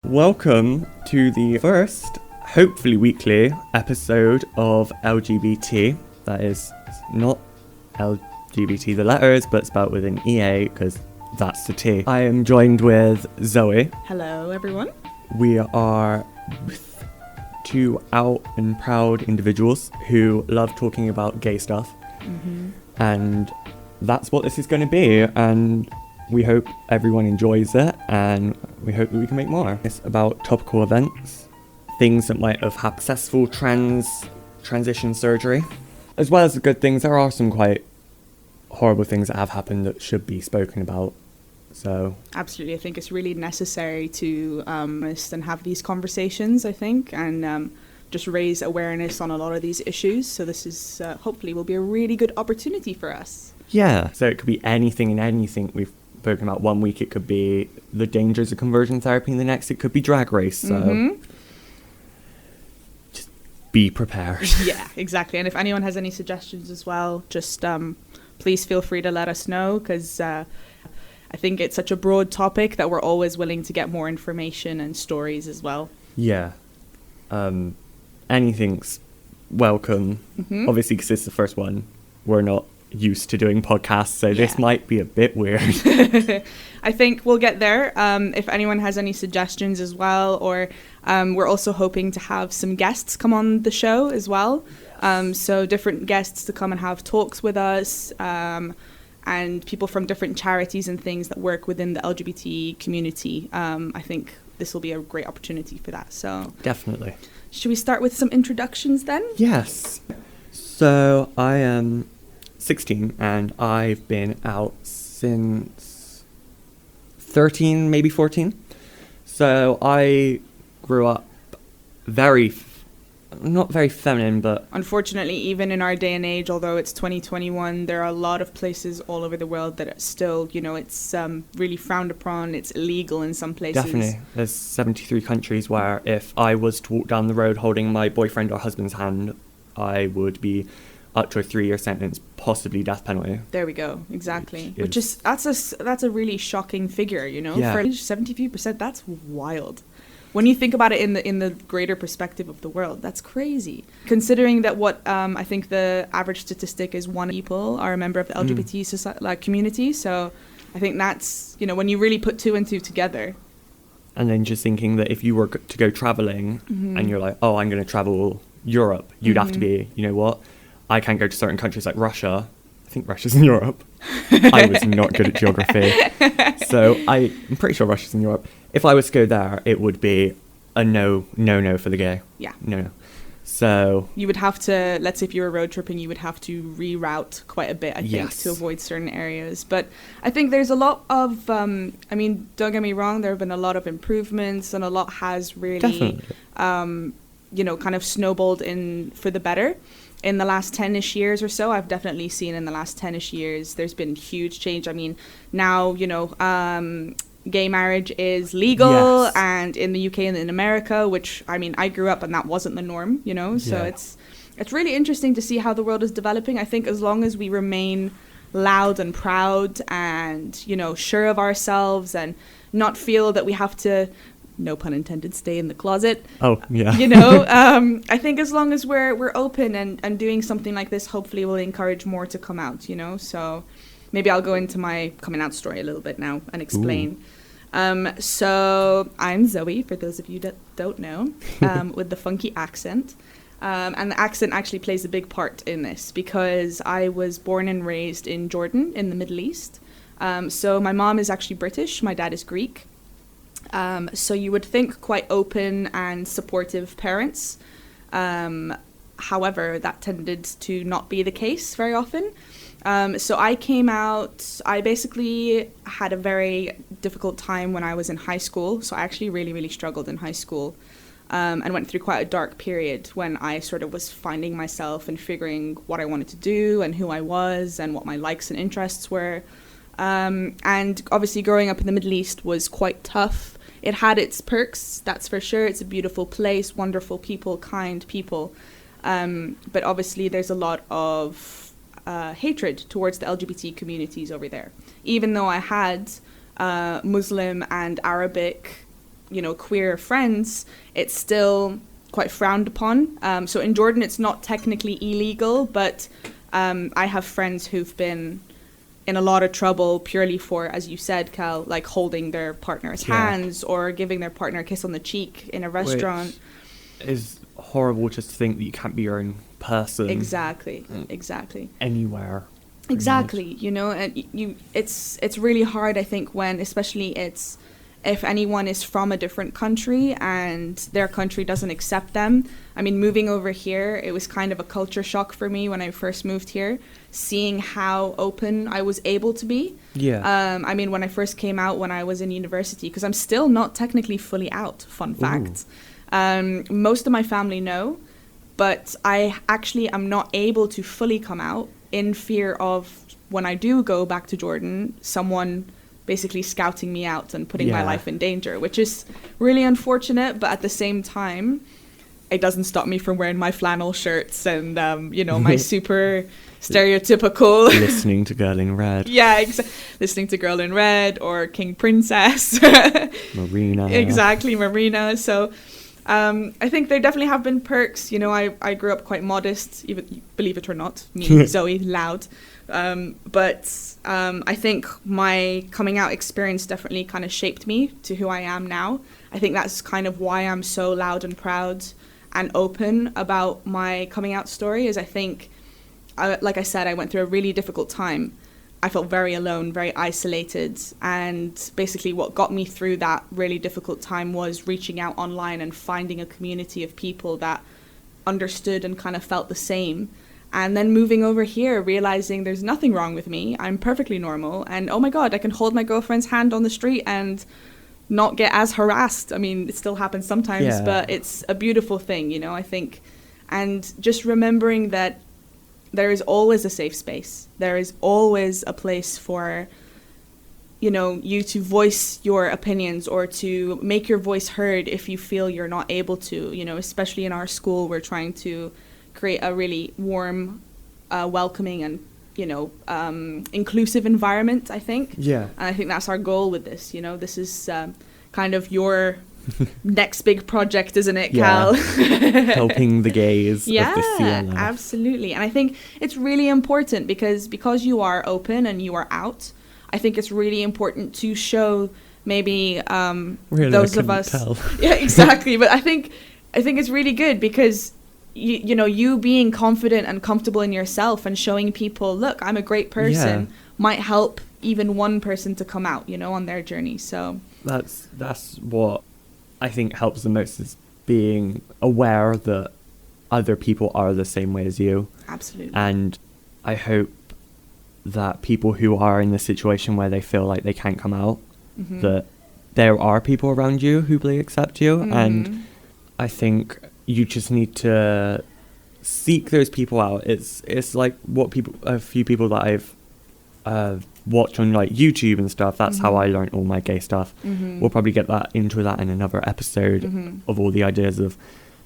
Welcome to the first, hopefully weekly, episode of LGBT. That is not LGBT the letters, but spelled with an EA because that's the T. I am joined with Zoe. Hello, everyone. We are two out and proud individuals who love talking about gay stuff. Mm-hmm. And that's what this is going to be. And we hope everyone enjoys it, and we hope that we can make more. It's about topical events, things that might have had successful transition surgery. As well as the good things, there are some quite horrible things that have happened that should be spoken about. So Absolutely, I think it's really necessary to and have these conversations, I think, and just raise awareness on a lot of these issues. So this is hopefully will be a really good opportunity for us. yeah, so it could be anything and anything we've spoken about. One week it could be the dangers of conversion therapy, and the next it could be Drag Race. So just be prepared. Yeah, exactly. And if anyone has any suggestions as well, just please feel free to let us know, because I think it's such a broad topic that we're always willing to get more information and stories as well. Yeah. Anything's welcome. Mm-hmm. Obviously, because it's the first one, we're not used to doing podcasts, so this might be a bit weird. I think we'll get there. If anyone has any suggestions as well, or we're also hoping to have some guests come on the show as well. So different guests to come and have talks with us, and people from different charities and things that work within the LGBT community. I think this will be a great opportunity for that. So Definitely. should we start with some introductions then? Yes. So I am 16 and I've been out since 13, maybe 14. So I grew up not very feminine, but Unfortunately, even in our day and age, although it's 2021, there are a lot of places all over the world that are still, it's really frowned upon. It's illegal in some places. definitely. There's 73 countries where if I was to walk down the road holding my boyfriend or husband's hand, I would be up to a 3-year sentence, possibly death penalty. There we go. Exactly. Which Which is that's a really shocking figure, Yeah. For 73%, that's wild. When you think about it in the greater perspective of the world, that's crazy. Considering that what I think the average statistic is 1 people are a member of the LGBT community. So I think that's, when you really put 2 and 2 together. And then just thinking that if you were to go traveling and you're like, oh, I'm going to travel Europe, you'd have to be, you know what? I can't go to certain countries like Russia. I think Russia's in Europe. I was not good at geography. So I'm pretty sure Russia's in Europe. If I was to go there, it would be a no for the gay. Yeah. No. So You would have to, let's say if you were road tripping, you would have to reroute quite a bit, I think, Yes. to avoid certain areas. But I think there's a lot of, don't get me wrong, there have been a lot of improvements, and a lot has really, definitely. kind of snowballed in for the better. In the last 10-ish years or so, I've definitely seen in the last 10-ish years, there's been huge change. I mean, now, gay marriage is legal, Yes. and in the UK and in America, which, I grew up and that wasn't the norm, so Yeah. it's really interesting to see how the world is developing. I think as long as we remain loud and proud and, sure of ourselves, and not feel that we have to, no pun intended, stay in the closet. Oh, yeah. I think as long as we're open and doing something like this, hopefully will encourage more to come out, so maybe I'll go into my coming out story a little bit now and explain. So I'm Zoe, for those of you that don't know, with the funky accent. And the accent actually plays a big part in this, because I was born and raised in Jordan in the Middle East. So my mom is actually British, my dad is Greek. So you would think quite open and supportive parents. However, that tended to not be the case very often. So I came out, I basically had a very difficult time when I was in high school. So I actually really, really struggled in high school, and went through quite a dark period when I sort of was finding myself and figuring what I wanted to do and who I was and what my likes and interests were. And obviously growing up in the Middle East was quite tough. It had its perks, that's for sure. It's a beautiful place, wonderful people, kind people. But obviously there's a lot of hatred towards the LGBT communities over there. Even though I had Muslim and Arabic, queer friends, it's still quite frowned upon. So in Jordan, it's not technically illegal, but I have friends who've been in a lot of trouble purely for, as you said, Cal, like holding their partner's hands or giving their partner a kiss on the cheek in a restaurant. Which is horrible just to think that you can't be your own person. Exactly. Anywhere. Exactly. And it's really hard, I think, when especially if anyone is from a different country and their country doesn't accept them. I mean, moving over here, it was kind of a culture shock for me when I first moved here, seeing how open I was able to be. Yeah. I mean, when I first came out when I was in university, because I'm still not technically fully out, fun fact. Most of my family know, but I actually am not able to fully come out in fear of when I do go back to Jordan, someone basically scouting me out and putting my life in danger, which is really unfortunate. But at the same time, it doesn't stop me from wearing my flannel shirts and, my super stereotypical... Listening to Girl in Red. Yeah, listening to Girl in Red or King Princess. Marina. Exactly, Marina. So I think there definitely have been perks. I grew up quite modest, even, believe it or not, me, Zoe, loud. But I think my coming out experience definitely kind of shaped me to who I am now. I think that's kind of why I'm so loud and proud and open about my coming out story, is I think, like I said, I went through a really difficult time. I felt very alone, very isolated, and basically what got me through that really difficult time was reaching out online and finding a community of people that understood and kind of felt the same. And then moving over here, realizing there's nothing wrong with me, I'm perfectly normal, and oh my god, I can hold my girlfriend's hand on the street and not get as harassed. I mean, it still happens sometimes, but it's a beautiful thing, I think. And just remembering that there is always a safe space. There is always a place for, you to voice your opinions or to make your voice heard if you feel you're not able to. Especially in our school, we're trying to create a really warm, welcoming and, inclusive environment, I think. Yeah. And I think that's our goal with this. This is kind of your next big project, isn't it, Cal? Helping the gays of the CLF. Yeah, absolutely. And I think it's really important because you are open and you are out, I think it's really important to show maybe really, those of us. Tell. Yeah, exactly. But I think it's really good because you being confident and comfortable in yourself and showing people, look, I'm a great person, might help even one person to come out, on their journey. So that's what I think helps the most, is being aware that other people are the same way as you. Absolutely. And I hope that people who are in the situation where they feel like they can't come out, that there are people around you who really accept you. And I think you just need to seek those people out. It's like a few people that I've watched on like YouTube and stuff. That's how I learned all my gay stuff. We'll probably get into that in another episode of all the ideas of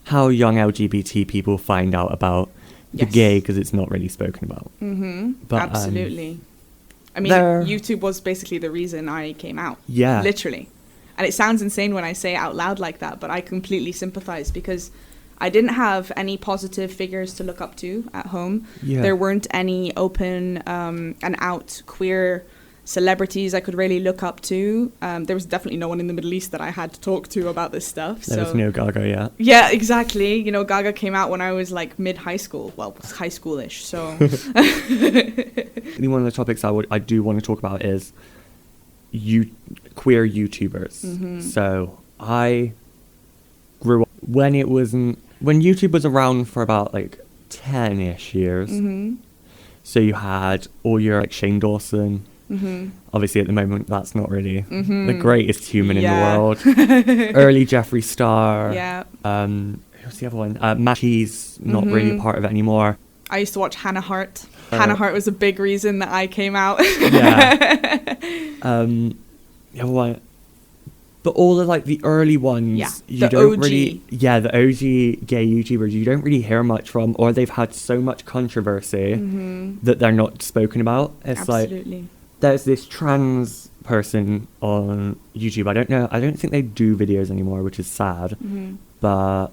how young LGBT people find out about the gay, because it's not really spoken about. But, absolutely. I mean, YouTube was basically the reason I came out. Yeah. Literally. And it sounds insane when I say it out loud like that, but I completely sympathize because I didn't have any positive figures to look up to at home. Yeah. There weren't any open and out queer celebrities I could really look up to. There was definitely no one in the Middle East that I had to talk to about this stuff. There was no Gaga yet. Yeah, exactly. Gaga came out when I was like mid-high school. Well, high schoolish, so. One of the topics I do want to talk about is queer YouTubers. So I grew up when YouTube was around for about like 10-ish years. So you had all your like Shane Dawson. Obviously at the moment that's not really the greatest human in the world. Early Jeffree Star. Yeah. Who's the other one? Matty's not really part of it anymore. I used to watch Hannah Hart. Hannah Hart was a big reason that I came out. But all of like the early ones, you don't OG. Really, the OG gay YouTubers, you don't really hear much from, or they've had so much controversy that they're not spoken about. It's absolutely. Like there's this trans person on YouTube. I don't think they do videos anymore, which is sad. But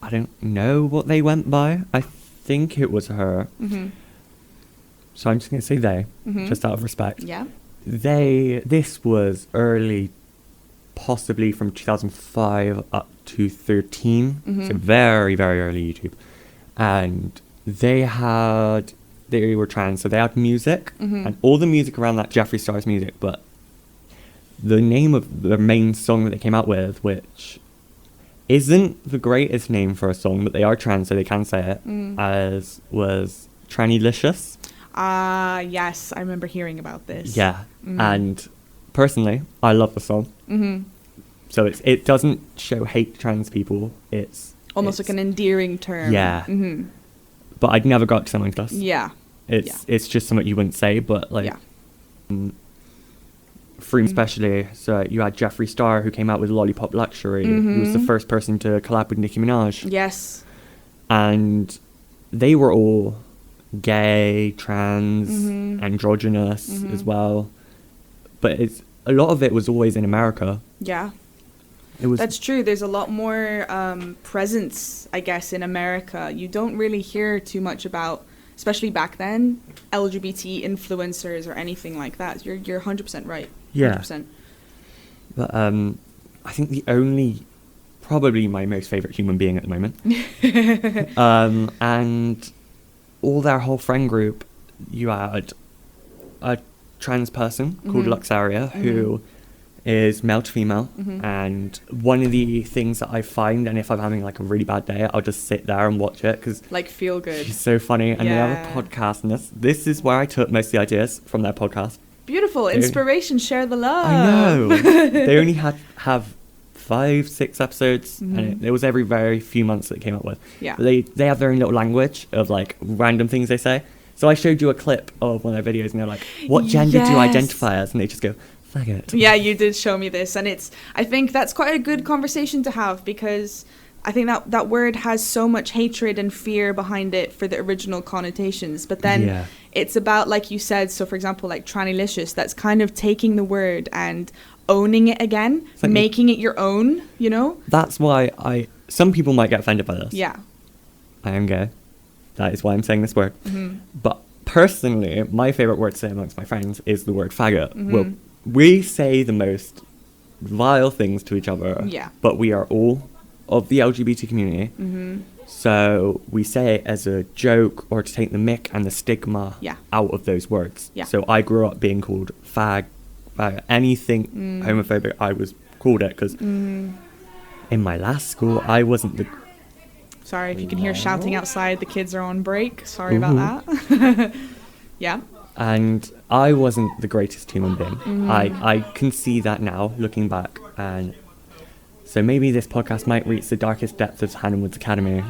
I don't know what they went by. I think it was her. So I'm just going to say they, just out of respect. Yeah. This was early, possibly from 2005 up to 13. So very, very early YouTube. And they were trans, so they had music, and all the music around that Jeffree Star's music, but the name of the main song that they came out with, which isn't the greatest name for a song, but they are trans, so they can say it, was Tranny-licious. Yes, I remember hearing about this. Yeah, and personally, I love the song. So it doesn't show hate to trans people, it's almost like an endearing term. Yeah. But I'd never got to someone's class. Yeah. It's just something you wouldn't say, but like, Freem especially. So you had Jeffree Star, who came out with Lollipop Luxury. He was the first person to collab with Nicki Minaj. Yes. And they were all gay, trans, androgynous as well. But a lot of it was always in America. Yeah. was. That's true. There's a lot more presence, I guess, in America. You don't really hear too much about, especially back then, LGBT influencers or anything like that. You're 100% right. 100%. Yeah. But I think probably my most favourite human being at the moment. And all their whole friend group, you had a trans person called Luxaria who is male to female, and one of the things that I find, and if I'm having like a really bad day, I'll just sit there and watch it because like feel good. She's so funny, and they have a podcast, and this is where I took most of the ideas from their podcast. Beautiful inspiration, share the love. I know. They only have 5-6 episodes, and it was every very few months that it came up with. Yeah, but they have their own little language of like random things they say. So I showed you a clip of one of their videos, and they're like, "What gender do you identify as?" And they just go, "Faggot." Yeah, you did show me this, and I think that's quite a good conversation to have, because I think that word has so much hatred and fear behind it for the original connotations. But then it's about, like you said, so for example, like Tranny-licious, that's kind of taking the word and owning it again, making it your own, you know? That's why some people might get offended by this. Yeah. I am gay. That is why I'm saying this word. But personally, my favourite word to say amongst my friends is the word faggot. Well, we say the most vile things to each other, but we are all of the LGBT community. So we say it as a joke or to take the mick and the stigma out of those words. So I grew up being called fag, anything homophobic, I was called it, because in my last school, I wasn't the... Sorry if you can hear shouting outside, the kids are on break. Sorry about that. Yeah. And I wasn't the greatest human being. I can see that now, looking back. And so maybe this podcast might reach the darkest depths of Hannah Woods Academy.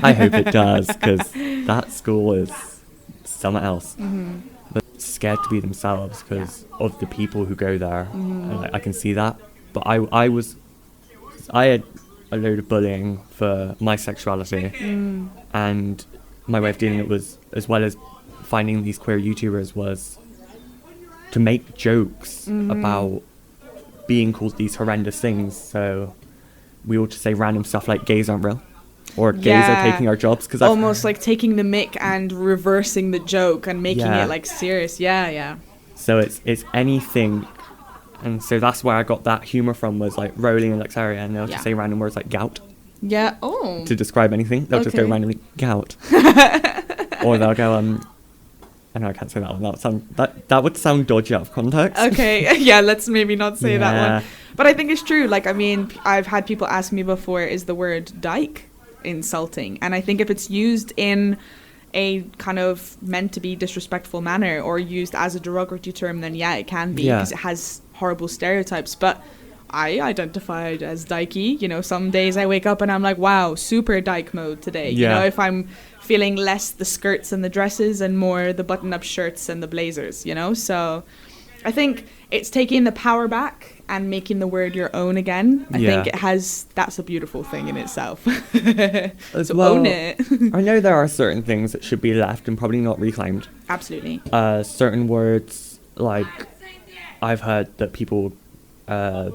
I hope it does, because that school is something else. But scared to be themselves because of the people who go there. And I can see that. But I had a load of bullying for my sexuality. And my way of dealing it was, as well as finding these queer YouTubers, was to make jokes about being called these horrendous things. So we all just say random stuff like gays aren't real, or gays are taking our jobs, because almost like taking the mick and reversing the joke and making it like serious. So it's anything. And so that's where I got that humour from, was like Rowley and Luxaria, and they'll just say random words like gout to describe anything. They'll just go randomly gout. Or they'll go I know I can't say that one. That would sound dodgy out of context. Okay, let's maybe not say that one. But I think it's true. Like, I mean, I've had people ask me before, is the word dyke insulting? And I think if it's used in a kind of meant to be disrespectful manner, or used as a derogatory term, then it can be, because it has horrible stereotypes. But I identified as dykey. You know, some days I wake up and I'm like, wow, super dyke mode today. You know, if I'm feeling less the skirts and the dresses and more the button-up shirts and the blazers, you know? So I think it's taking the power back and making the word your own again. I think that's a beautiful thing in itself. So own it. I know there are certain things that should be left and probably not reclaimed. Absolutely. Certain words, like, I've heard that people have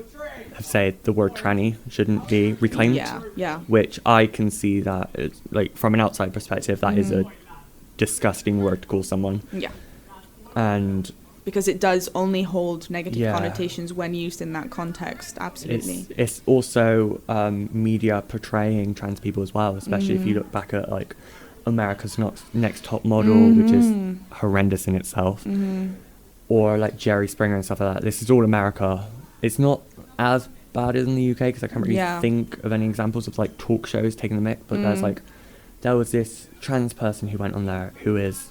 said the word tranny shouldn't be reclaimed. Yeah. Which I can see that, it's, like, from an outside perspective, that is a disgusting word to call someone. Yeah. And because it does only hold negative connotations when used in that context. Absolutely. It's also media portraying trans people as well, especially if you look back at, like, America's Next Top Model, which is horrendous in itself, or like Jerry Springer and stuff like that. This is all America. It's not as bad as in the UK because I can't really think of any examples of like talk shows taking the mic, but there's like, there was this trans person who went on there who is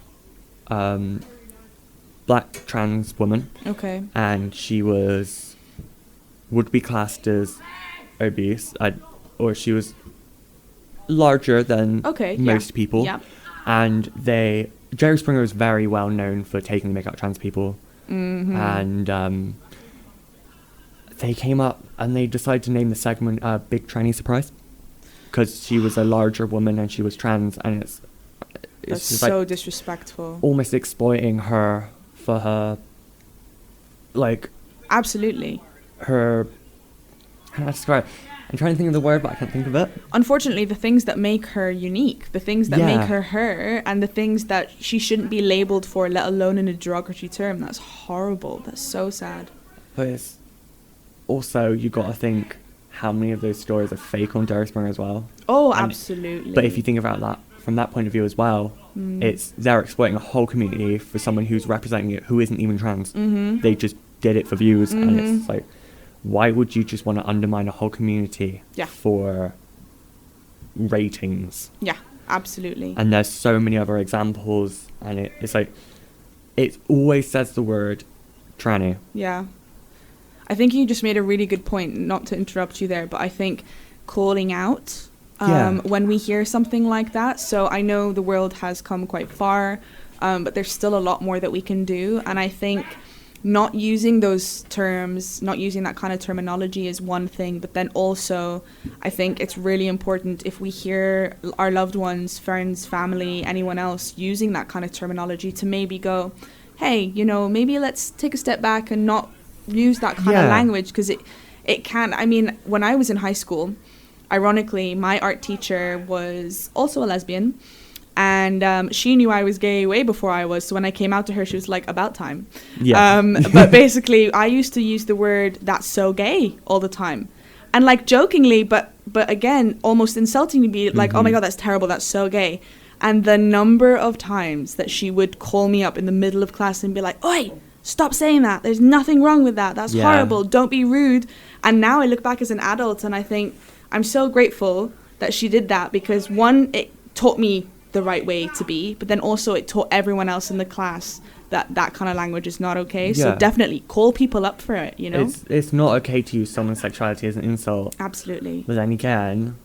black trans woman. Okay. And she would be classed as obese, or she was larger than most people. Yeah. And Jerry Springer was very well known for taking the mick out trans people. And they came up and they decided to name the segment Big Tranny Surprise, because she was a larger woman and she was trans, and it's that's just so like disrespectful. Almost exploiting her for her, like, absolutely, her, how do I describe it? I'm trying to think of the word, but I can't think of it. Unfortunately, the things that make her unique, the things that make her her, and the things that she shouldn't be labelled for, let alone in a derogatory term, that's horrible. That's so sad. But it's also, you got to think how many of those stories are fake on Jerry Springer as well. Oh, and, absolutely. But if you think about that from that point of view as well, they're exploiting a whole community for someone who's representing it who isn't even trans. They just did it for views, and it's like, why would you just want to undermine a whole community for ratings? Yeah, absolutely. And there's so many other examples, and it's like, it always says the word tranny. Yeah. I think you just made a really good point, not to interrupt you there, but I think calling out when we hear something like that. So I know the world has come quite far, but there's still a lot more that we can do. And I think not using those terms, not using that kind of terminology is one thing, but then also I think it's really important if we hear our loved ones, friends, family, anyone else using that kind of terminology to maybe go, hey, you know, maybe let's take a step back and not use that kind of language, because it can, I mean, when I was in high school, ironically, my art teacher was also a lesbian. And she knew I was gay way before I was. So when I came out to her, she was like, about time. Yeah. But basically, I used to use the word, that's so gay, all the time. And like jokingly, but again, almost insultingly, be like, oh my God, that's terrible. That's so gay. And the number of times that she would call me up in the middle of class and be like, oi, stop saying that. There's nothing wrong with that. That's horrible. Don't be rude. And now I look back as an adult and I think I'm so grateful that she did that, because one, it taught me the right way to be, but then also it taught everyone else in the class that kind of language is not okay. So definitely call people up for it, you know. It's not okay to use someone's sexuality as an insult. Absolutely. But then again,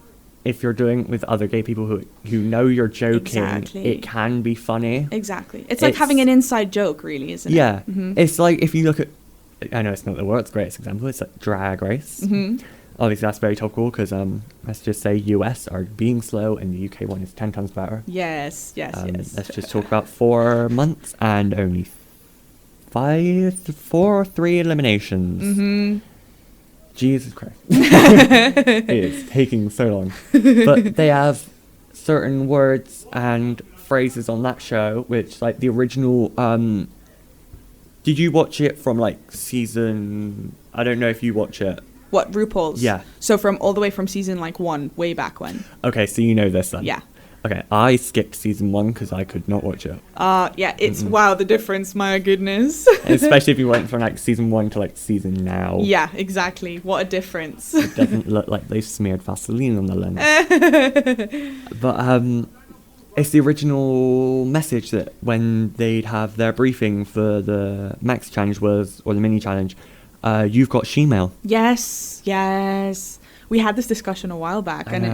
if you're doing it with other gay people who know you're joking, it can be funny. Exactly. It's like having an inside joke, really, isn't it? Yeah. It's like, if you look at, I know it's not the world's greatest example, it's like Drag Race. Obviously, that's very topical because, let's just say US are being slow and the UK one is 10 times better. Yes. Let's just talk about 4 months and only 3 eliminations. Jesus Christ. It is taking so long. But they have certain words and phrases on that show, which, like, the original... did you watch it from, like, season... I don't know if you watch it. What, RuPaul's? Yeah. So from all the way from season, like, 1, way back when. Okay, so you know this then. Yeah. Okay, I skipped season 1 because I could not watch it. Yeah, it's, wow, the difference, my goodness. Especially if you went from, like, season 1 to, like, season now. Yeah, exactly. What a difference. It doesn't look like they've smeared Vaseline on the lens. But, it's the original message that when they'd have their briefing for the Max Challenge was, or the mini challenge, you've got shemale. Yes. We had this discussion a while back, and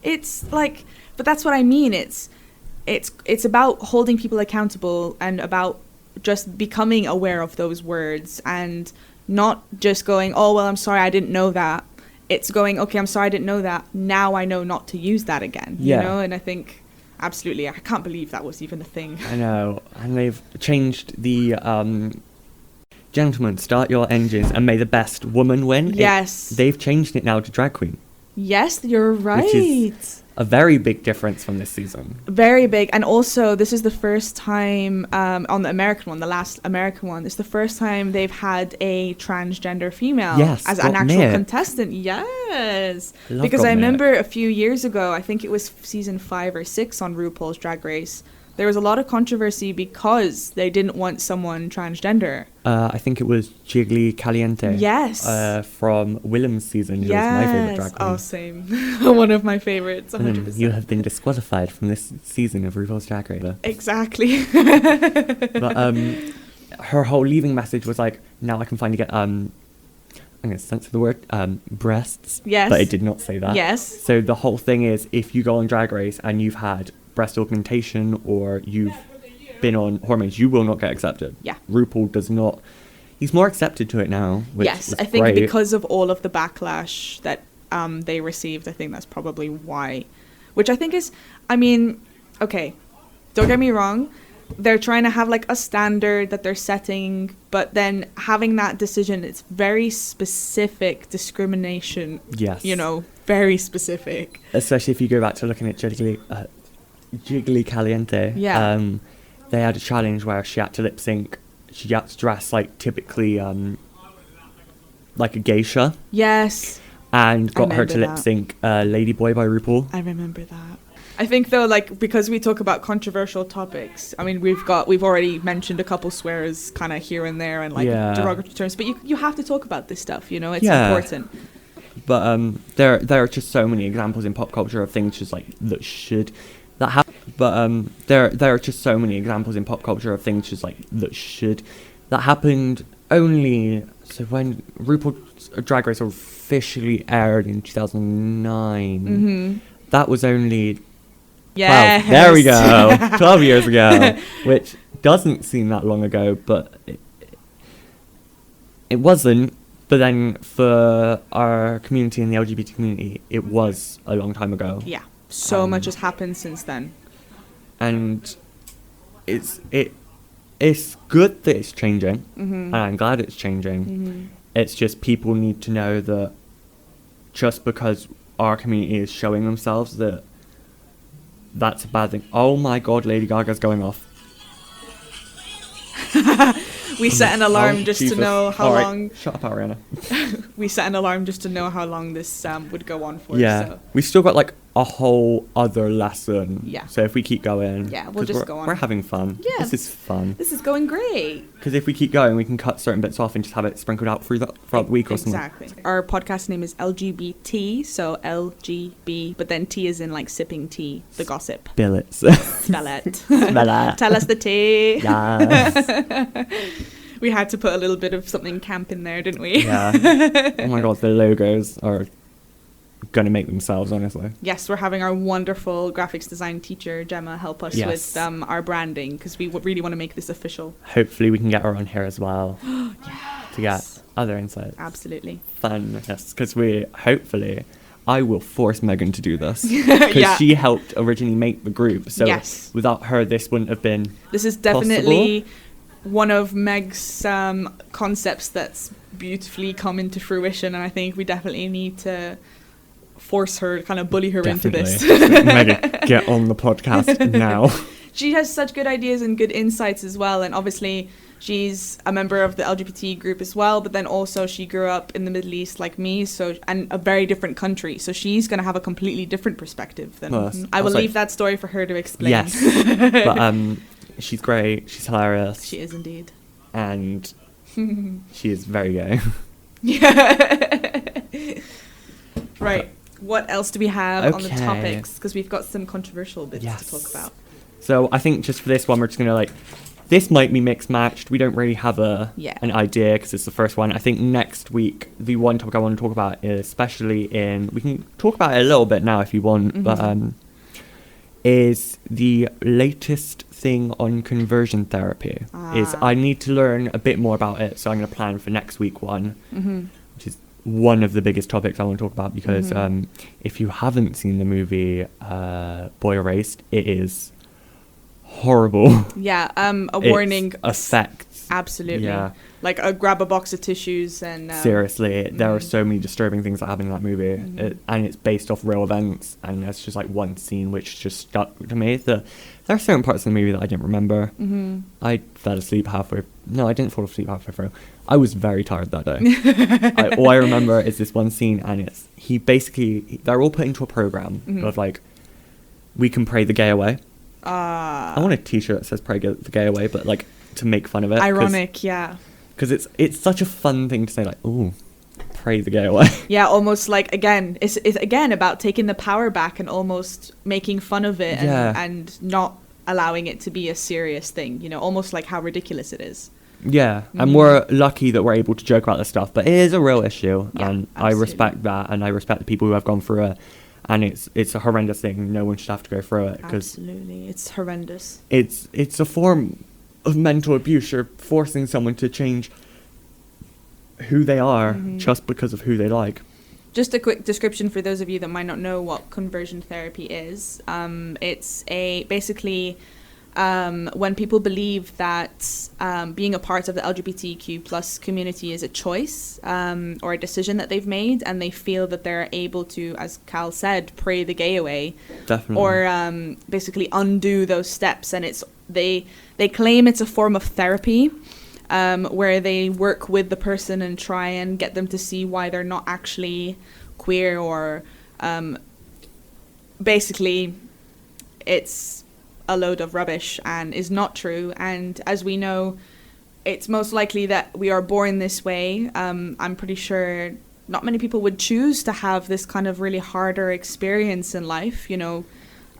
it's like, but that's what I mean. It's about holding people accountable and about just becoming aware of those words and not just going, oh, well, I'm sorry, I didn't know that. It's going, okay, I'm sorry, I didn't know that. Now I know not to use that again. You know, and I think absolutely, I can't believe that was even a thing. I know, and they've changed the Gentlemen, start your engines and may the best woman win. Yes. They've changed it now to drag queen. Yes, you're right. Which is a very big difference from this season. Very big. And also, this is the first time on the American one, the last American one, it's the first time they've had a transgender female as an actual contestant. Yes. Because I remember a few years ago, I think it was season 5 or 6 on RuPaul's Drag Race, there was a lot of controversy because they didn't want someone transgender. I think it was Jiggly Caliente. Yes. From Willem's season. It was my favourite drag queen. Oh, same. One of my favourites, 100%. You have been disqualified from this season of RuPaul's Drag Race. Exactly. But her whole leaving message was like, now I can finally get, I'm going to censor the word, breasts. Yes. But it did not say that. Yes. So the whole thing is, if you go on Drag Race and you've had breast augmentation or you've been on hormones, you will not get accepted. Yeah. RuPaul does not. He's more accepted to it now. Which yes, I think because of all of the backlash that they received, I think that's probably why. Which I think is, I mean, okay, don't get me wrong. They're trying to have like a standard that they're setting, but then having that decision, it's very specific discrimination. Yes. You know, very specific. Especially if you go back to looking at Jiggly Caliente. Yeah. They had a challenge where she had to lip sync. She had to dress like typically like a geisha. Yes. And got her to lip sync Ladyboy by RuPaul. I remember that. I think though, like, because we talk about controversial topics, I mean, we've already mentioned a couple swears kind of here and there and like derogatory terms, but you have to talk about this stuff, you know, it's important. But there are just so many examples in pop culture of things just like that happen. But there are just so many examples in pop culture of things just like that happened only. So when RuPaul's Drag Race officially aired in 2009, that was only 12. There we go. 12 years ago, which doesn't seem that long ago, but it wasn't. But then for our community and the LGBT community, it was a long time ago. Yeah. So much has happened since then. And it's good that it's changing. And I'm glad it's changing. It's just people need to know that just because our community is showing themselves that that's a bad thing. Oh my god, Lady Gaga's going off. We set an alarm just to know how long. Shut up, Ariana. We set an alarm just to know how long this would go on for. Yeah, so. We've still got like a whole other lesson. Yeah. So if we keep going, we'll just go on. We're having fun. Yeah. This is fun. This is going great. Because if we keep going, we can cut certain bits off and just have it sprinkled out throughout the week or something. Exactly. Our podcast name is LGBT, so LGB, but then T is in like sipping tea, the gossip. Spill it. Spell it. Spell it. Tell us the tea. Yes. We had to put a little bit of something camp in there, didn't we? Yeah. Oh my god, the logos are going to make themselves, honestly. Yes, we're having our wonderful graphics design teacher, Gemma, help us with our branding, because we really want to make this official. Hopefully we can get her on here as well. Yes. To get other insights. Absolutely. Fun, yes, because I will force Megan to do this. Because she helped originally make the group, so without her this wouldn't have been This is definitely one of Meg's concepts that's beautifully come into fruition, and I think we definitely need to force her, kind of bully her into this. Megan, get on the podcast now. She has such good ideas and good insights as well, and obviously she's a member of the LGBT group as well, but then also she grew up in the Middle East like me, and a very different country, so she's going to have a completely different perspective than I will leave that story for her to explain. Yes. But she's great, she's hilarious. She is indeed. And she is very gay. Yeah. Right. What else do we have on the topics? Because we've got some controversial bits to talk about. So I think just for this one, we're just going to this might be mixed matched. We don't really have an idea because it's the first one. I think next week, the one topic I want to talk about is especially we can talk about it a little bit now if you want, but is the latest thing on conversion therapy. Is I need to learn a bit more about it, so I'm going to plan for next week one, which is one of the biggest topics I want to talk about because if you haven't seen the movie Boy Erased, it is horrible. Yeah, a warning. Affects Absolutely. Yeah. Like, grab a box of tissues and... Seriously, there are so many disturbing things that happen in that movie. Mhm. And it's based off real events. And there's just like one scene which just stuck to me. There are certain parts of the movie that I didn't remember. Mhm. I fell asleep halfway. No, I didn't fall asleep halfway through. I was very tired that day. All I remember is this one scene, and it's they're all put into a program Mhm. of like, we can pray the gay away. Ah. I want a t-shirt that says pray the gay away, but like to make fun of it. Ironic, yeah. Because it's such a fun thing to say, like, ooh, pray the gay away. Yeah, almost like, again, it's again about taking the power back and almost making fun of it and not allowing it to be a serious thing, you know, almost like how ridiculous it is. Yeah, and we're lucky that we're able to joke about this stuff, but it is a real issue, Yeah, and absolutely. I respect that, and I respect the people who have gone through it, and it's a horrendous thing. No one should have to go through it, because Absolutely, it's horrendous. it's a form of mental abuse. You're forcing someone to change who they are just because of who they like. Just a quick description for those of you that might not know what conversion therapy is. It's basically when people believe that being a part of the LGBTQ plus community is a choice or a decision that they've made, and they feel that they're able to, as Cal said, pray the gay away. Definitely. Or basically undo those steps. And they claim it's a form of therapy. Where they work with the person and try and get them to see why they're not actually queer, or basically it's a load of rubbish and is not true. And as we know, it's most likely that we are born this way. I'm pretty sure not many people would choose to have this kind of really harder experience in life, you know.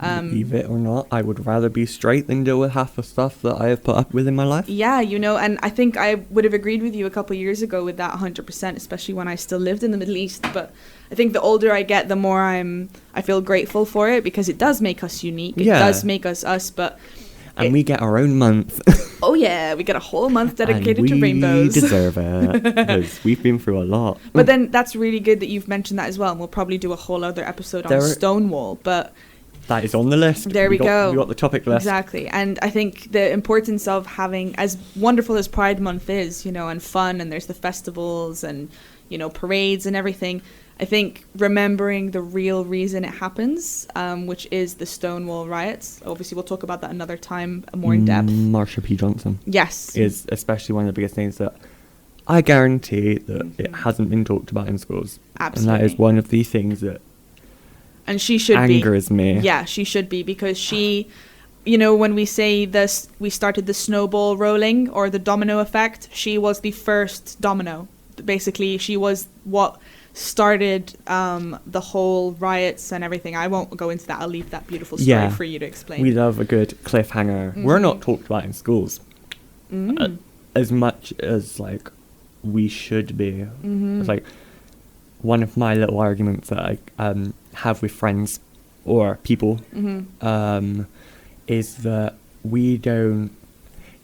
Believe it or not, I would rather be straight than deal with half the stuff that I have put up with in my life. Yeah, you know, and I think I would have agreed with you a couple of years ago with that 100%, especially when I still lived in the Middle East. But I think the older I get, the more I feel grateful for it, because it does make us unique. It does make us us, but... And we get our own month. Oh yeah, we get a whole month dedicated to and rainbows. we deserve it, because we've been through a lot. But then that's really good that you've mentioned that as well, and we'll probably do a whole other episode on Stonewall, but... That is on the list. There we go. We got the topic list. Exactly. And I think the importance of having, as wonderful as Pride Month is, you know, and fun, and there's the festivals and, you know, parades and everything, I think remembering the real reason it happens, which is the Stonewall riots. Obviously, we'll talk about that another time, more in depth. Marsha P. Johnson. Yes. Is especially one of the biggest things that I guarantee that it hasn't been talked about in schools. Absolutely. And that is one of the things that and she should angers me. Yeah, she should be, because she, you know, when we say this, we started the snowball rolling or the domino effect, she was the first domino. Basically, she was what started the whole riots and everything. I won't go into that. I'll leave that beautiful story for you to explain. We love a good cliffhanger. We're not talked about in schools as much as like we should be. It's like one of my little arguments that I have with friends or people is that we don't...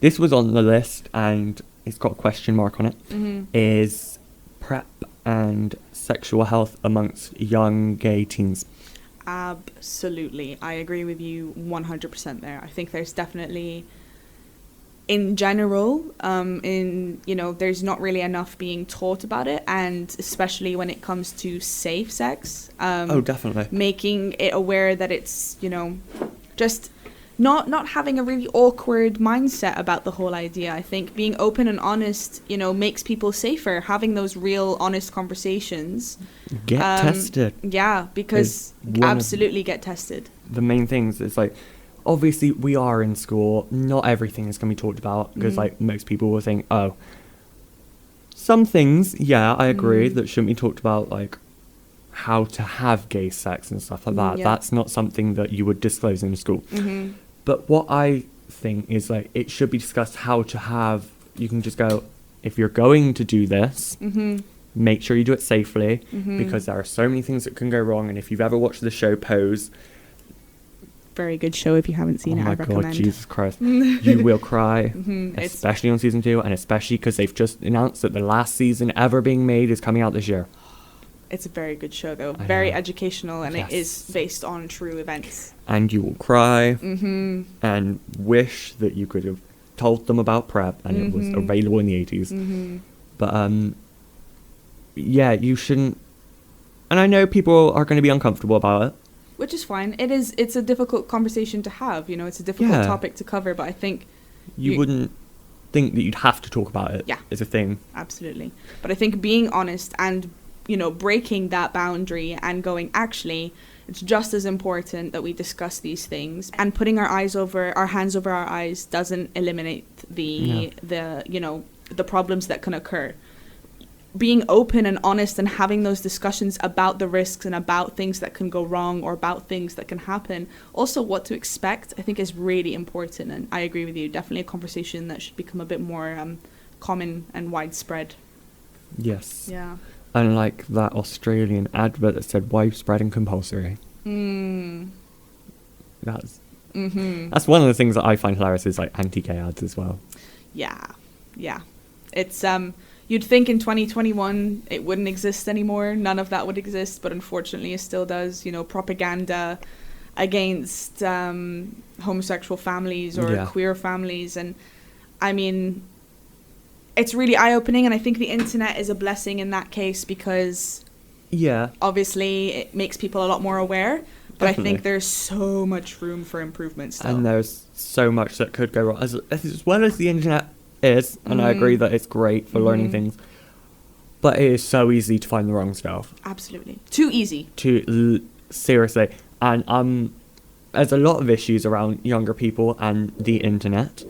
This was on the list and it's got a question mark on it. Is PrEP and sexual health amongst young gay teens. Absolutely. I agree with you 100% there. I think there's definitely... in general, you know, there's not really enough being taught about it, and especially when it comes to safe sex. Oh, definitely. Making it aware that it's, you know, just not having a really awkward mindset about the whole idea. I think being open and honest, you know, makes people safer. Having those real, honest conversations. Get tested. Yeah, because absolutely get tested. The main things is like, obviously, we are in school. Not everything is going to be talked about, because like most people will think, oh, some things, yeah, I agree, that shouldn't be talked about, like how to have gay sex and stuff like that. Yeah. That's not something that you would disclose in school. But what I think is like it should be discussed how to have. You can just go, if you're going to do this, make sure you do it safely, because there are so many things that can go wrong. And if you've ever watched the show Pose. Very good show if you haven't seen it. I recommend. Oh my God, Jesus Christ. You will cry, especially on season 2, and especially because they've just announced that the last season ever being made is coming out this year. It's a very good show, though. Very educational, and it is based on true events. And you will cry and wish that you could have told them about PrEP, and it was available in the 80s. But yeah, you shouldn't. And I know people are going to be uncomfortable about it, which is fine. It's a difficult conversation to have, you know, it's a difficult topic to cover, but I think you wouldn't think that you'd have to talk about it. Yeah, as a thing. Absolutely. But I think being honest and, you know, breaking that boundary and going, actually, it's just as important that we discuss these things, and putting our hands over our eyes doesn't eliminate the you know, the problems that can occur. Being open and honest and having those discussions about the risks and about things that can go wrong or about things that can happen, also what to expect, I think is really important. And I agree with you, definitely a conversation that should become a bit more common and widespread. Yes. Yeah. And like that Australian advert that said widespread and compulsory. That's one of the things that I find hilarious, is like anti-gay ads as well. Yeah. It's you'd think in 2021 it wouldn't exist anymore. None of that would exist, but unfortunately it still does. You know, propaganda against homosexual families or queer families. And I mean, it's really eye-opening, and I think the internet is a blessing in that case, because obviously it makes people a lot more aware. But definitely. I think there's so much room for improvement still. And there's so much that could go wrong. As well as the internet is, and I agree that it's great for learning things, but it is so easy to find the wrong stuff. Absolutely. Too easy. Seriously. And there's a lot of issues around younger people and the internet,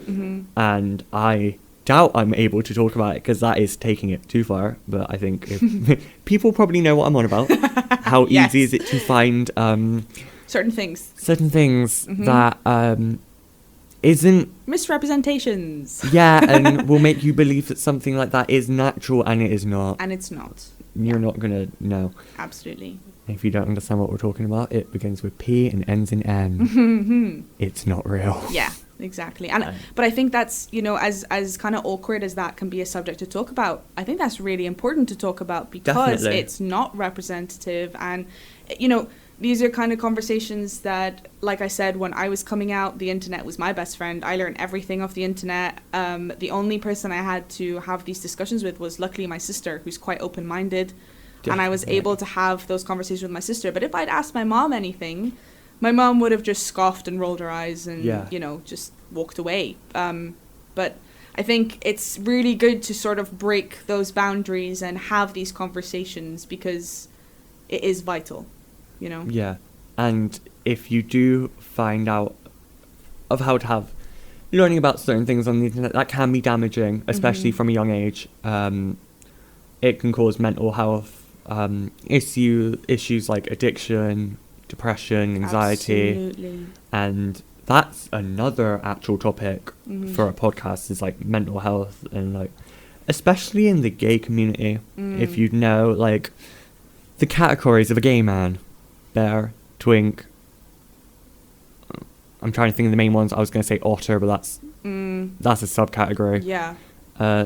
and I doubt I'm able to talk about it because that is taking it too far. But I think if people probably know what I'm on about. How easy is it to find certain things that isn't misrepresentations. Yeah, and will make you believe that something like that is natural, and it is not. And it's not. You're not gonna know. Absolutely. If you don't understand what we're talking about, it begins with P and ends in N. It's not real. Yeah, exactly. And but I think that's, you know, as kind of awkward as that can be a subject to talk about, I think that's really important to talk about, because it's not representative. And, you know, these are kind of conversations that, like I said, when I was coming out, the internet was my best friend. I learned everything off the internet. The only person I had to have these discussions with was luckily my sister, who's quite open-minded. And I was able to have those conversations with my sister. But if I'd asked my mom anything, my mom would have just scoffed and rolled her eyes and, you know, just walked away. But I think it's really good to sort of break those boundaries and have these conversations, because it is vital, you know? Yeah. And if you do find out of how to have learning about certain things on the internet, that can be damaging, especially from a young age. It can cause mental health issues like addiction, depression, anxiety. Absolutely. And that's another actual topic for a podcast, is like mental health, and like especially in the gay community. If you know like the categories of a gay man: bear, twink. I'm trying to think of the main ones. I was going to say otter, but that's a subcategory. Yeah.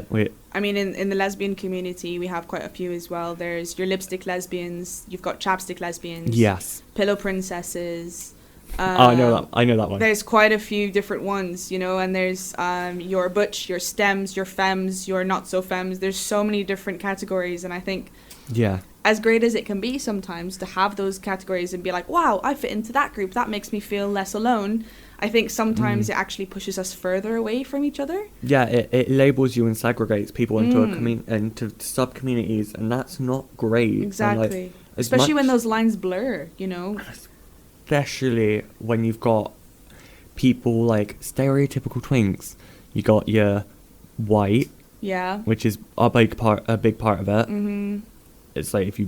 Wait. I mean, in the lesbian community, we have quite a few as well. There's your lipstick lesbians. You've got chapstick lesbians. Yes. Pillow princesses. I know that one. There's quite a few different ones, you know, and there's your butch, your stems, your femmes, your not so femmes. There's so many different categories, and I think as great as it can be sometimes to have those categories and be like, wow, I fit into that group, that makes me feel less alone. I think sometimes it actually pushes us further away from each other. Yeah, it labels you and segregates people into sub-communities, and that's not great. Exactly. And like, especially when those lines blur, you know. Especially when you've got people like stereotypical twinks. You got your white, which is a big part of it. It's like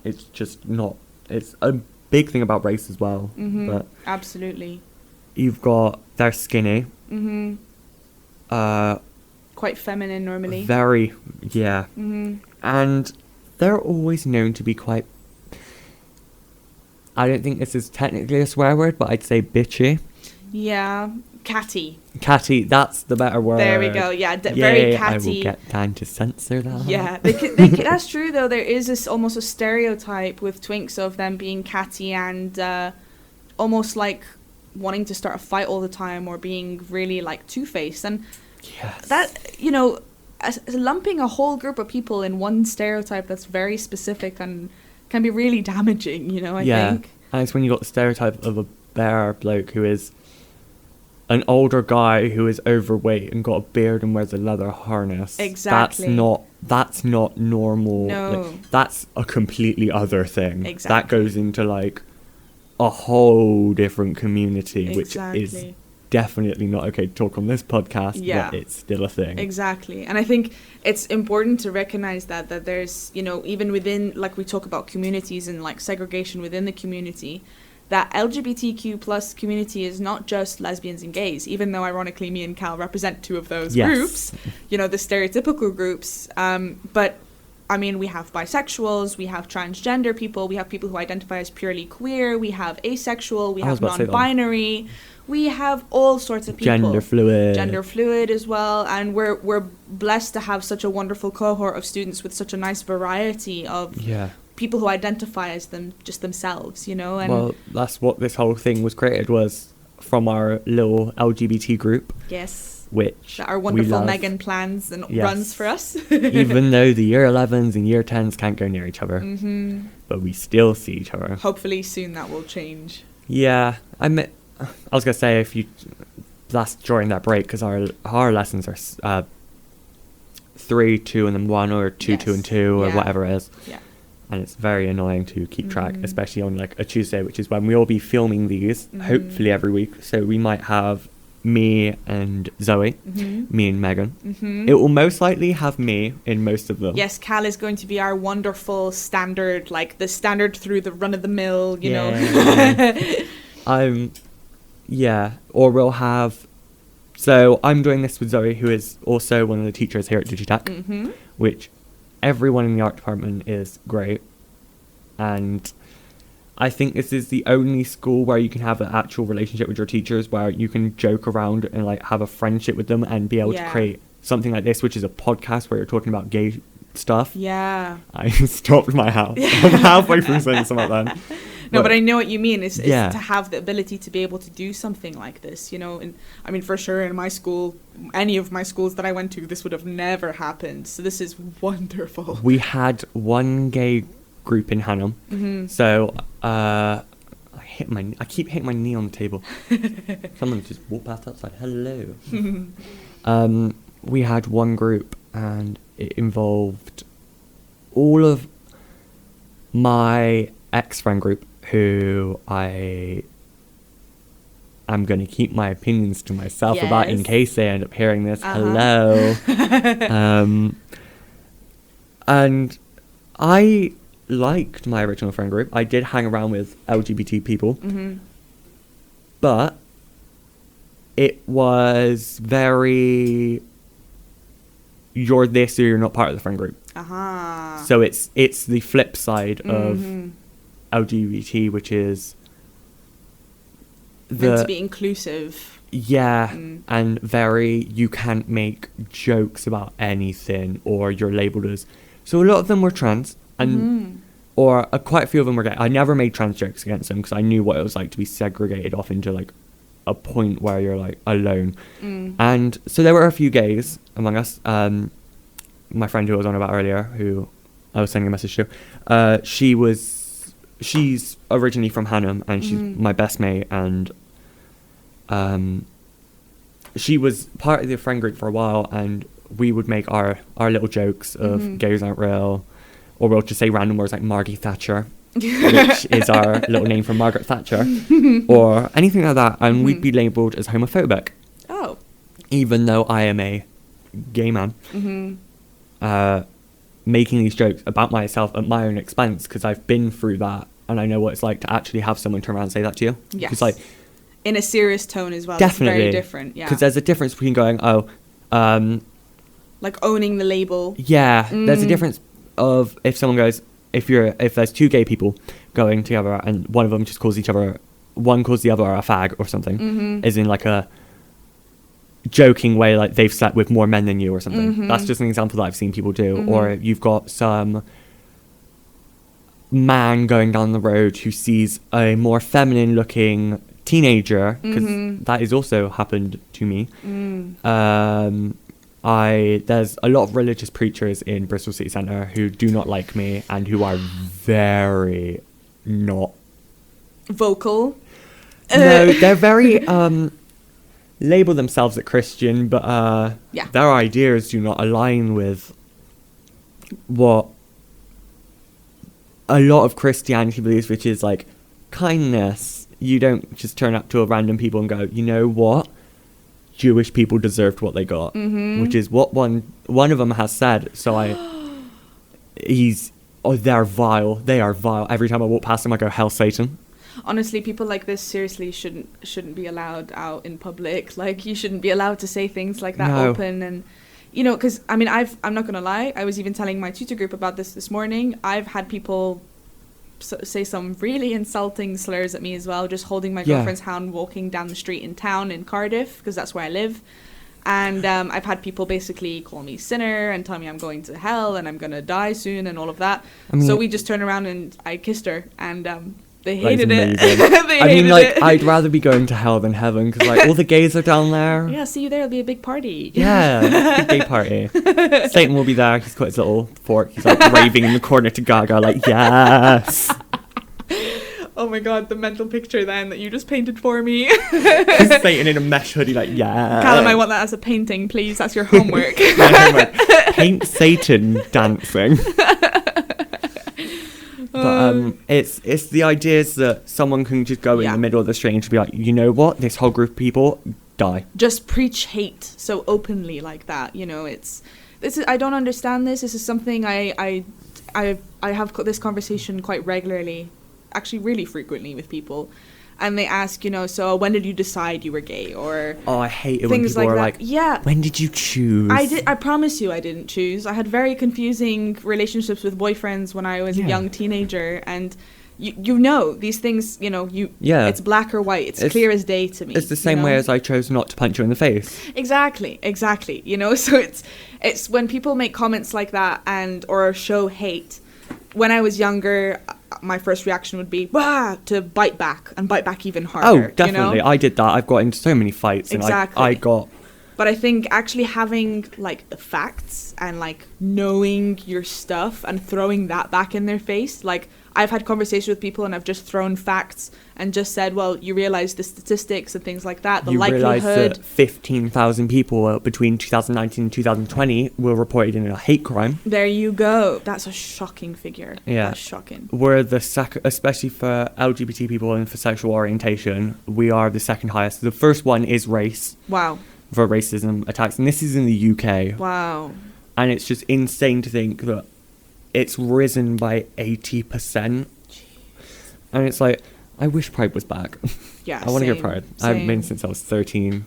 it's just not. It's a big thing about race as well. But absolutely. You've got they're skinny. Quite feminine normally. Very, and they're always known to be quite. I don't think this is technically a swear word, but I'd say bitchy. Yeah, catty. Catty, that's the better word. There we go. Yeah, very catty. I will get time to censor that. Yeah, that's true though. There is this almost a stereotype with twinks of them being catty and almost like wanting to start a fight all the time or being really like two-faced. And Yes. that, you know, as lumping a whole group of people in one stereotype that's very specific and can be really damaging, you know, I think. And it's when you got the stereotype of a bear bloke who is an older guy who is overweight and got a beard and wears a leather harness. Exactly. That's not normal. No. Like, that's a completely other thing. Exactly. That goes into like a whole different community, which Exactly. is definitely not okay to talk on this podcast, Yeah. but it's still a thing. Exactly. And I think it's important to recognize that there's, you know, even within, like we talk about communities and like segregation within the community, that LGBTQ plus community is not just lesbians and gays, even though ironically me and Cal represent two of those Yes. groups, you know, the stereotypical groups. But I mean, we have bisexuals, we have transgender people, we have people who identify as purely queer, we have asexual, we I was have about to say that. non-binary, we have all sorts of people. Gender fluid as well, and we're blessed to have such a wonderful cohort of students with such a nice variety of Yeah. people who identify as them just themselves, you know. And Well, that's what this whole thing was created, was from our little LGBT group, yes, which that our we wonderful love. Megan plans and Yes. runs for us. Even though the year 11s and year 10s can't go near each other, but we still see each other. Hopefully soon that will change. Yeah, I was gonna say, if you, that's during that break, because our lessons are 3, 2, and then 1, or 2, 2, and 2, or Yeah. whatever it is. Yeah. And it's very annoying to keep track, especially on like a Tuesday, which is when we will be filming these, hopefully every week. So we might have me and Zoe, me and Megan. It will most likely have me in most of them. Yes, Cal is going to be our wonderful standard, like the standard through the run of the mill, you know. Yeah, or we'll have. So I'm doing this with Zoe, who is also one of the teachers here at Digitech, which everyone in the art department is great. And I think this is the only school where you can have an actual relationship with your teachers, where you can joke around and like have a friendship with them and be able to create something like this, which is a podcast where you're talking about gay stuff. Yeah. I stopped my house. I'm halfway through saying something like that. No, but I know what you mean. Is Yeah. to have the ability to be able to do something like this, you know. And I mean, for sure, in my school, any of my schools that I went to, this would have never happened. So this is wonderful. We had one gay group in Hannam. So I keep hitting my knee on the table. Someone just walked past outside. Hello. We had one group, and it involved all of my ex-friend group, who I am going to keep my opinions to myself about in Yes. case they end up hearing this. Hello. And I liked my original friend group. I did hang around with LGBT people. But it was very, you're this or you're not part of the friend group. So it's the flip side of LGBT, which is Meant to be inclusive. Yeah, and very, you can't make jokes about anything, or you're labelled as. So a lot of them were trans, and or quite a few of them were gay. I never made trans jokes against them because I knew what it was like to be segregated off into like a point where you're like alone. And so there were a few gays among us. My friend who I was on about earlier, who I was sending a message to, she's originally from Hannam, and she's my best mate, and she was part of the friend group for a while, and we would make our little jokes of gays aren't real, or we'll just say random words like Margie Thatcher, which is our little name for Margaret Thatcher, or anything like that, and we'd be labelled as homophobic. Oh. Even though I am a gay man. Making these jokes about myself at my own expense, because I've been through that and I know what it's like to actually have someone turn around and say that to you. Yes. Because like, in a serious tone as well. definitely. It's very different. Yeah. Because there's a difference between going, like owning the label. yeah, there's a difference of if someone goes, if there's two gay people going together and one of them just calls one calls the other a fag or something, is in like a joking way, like they've slept with more men than you or something. That's just an example that I've seen people do. Or you've got some man going down the road who sees a more feminine looking teenager, because that has also happened to me. There's a lot of religious preachers in Bristol City Centre who do not like me and who are very not vocal. No, they're very label themselves a Christian, but their ideas do not align with what a lot of Christianity believes, which is like kindness. You don't just turn up to a random people and go, you know what? Jewish people deserved what they got, which is what one of them has said. So they're vile. They are vile. Every time I walk past them, I go, hell, Satan. Honestly, people like this seriously shouldn't be allowed out in public. Like, you shouldn't be allowed to say things like that open. And, you know, because, I mean, I'm not going to lie. I was even telling my tutor group about this morning. I've had people say some really insulting slurs at me as well, just holding my girlfriend's hand walking down the street in town in Cardiff, because that's where I live. And I've had people basically call me sinner and tell me I'm going to hell and I'm going to die soon and all of that. I mean, so we just turned around and I kissed her, and they hated it. I'd rather be going to hell than heaven, because like all the gays are down there. Yeah, see you there. It'll be a big party. Yeah, big gay party. Satan will be there. He's got his little fork. He's like raving in the corner to Gaga, like, yes. Oh my god, the mental picture then that you just painted for me. Satan in a mesh hoodie, like, yeah. Callum, I want that as a painting, please. That's your homework. My homework. Paint Satan dancing. But it's the ideas that someone can just go in the middle of the street and just be like, you know what, this whole group of people, die. Just preach hate so openly like that, you know. I don't understand this. This is something I have this conversation quite regularly, actually really frequently, with people. And they ask, you know, so when did you decide you were gay? Or I hate it when people are like, when did you choose? I promise you I didn't choose. I had very confusing relationships with boyfriends when I was a young teenager. And you know, these things, you know, it's black or white. It's clear as day to me. It's the same way as I chose not to punch you in the face. Exactly. You know, so it's when people make comments like that or show hate. When I was younger, my first reaction would be to bite back even harder. Oh, definitely. You know? I did that. I've got into so many fights. Exactly. And I got... But I think actually having like the facts and like knowing your stuff and throwing that back in their face, like I've had conversations with people and I've just thrown facts and just said, well, you realize the statistics and things like that, the likelihood. You realize that 15,000 people between 2019 and 2020 were reported in a hate crime. There you go. That's a shocking figure. Yeah. That's shocking. We're the second, especially for LGBT people and for sexual orientation, we are the second highest. The first one is race. Wow. For racism attacks. And this is in the UK. Wow. And it's just insane to think that it's risen by 80%. Jeez. And it's like, I wish Pride was back. Yeah, I want to go Pride. I haven't been since I was 13.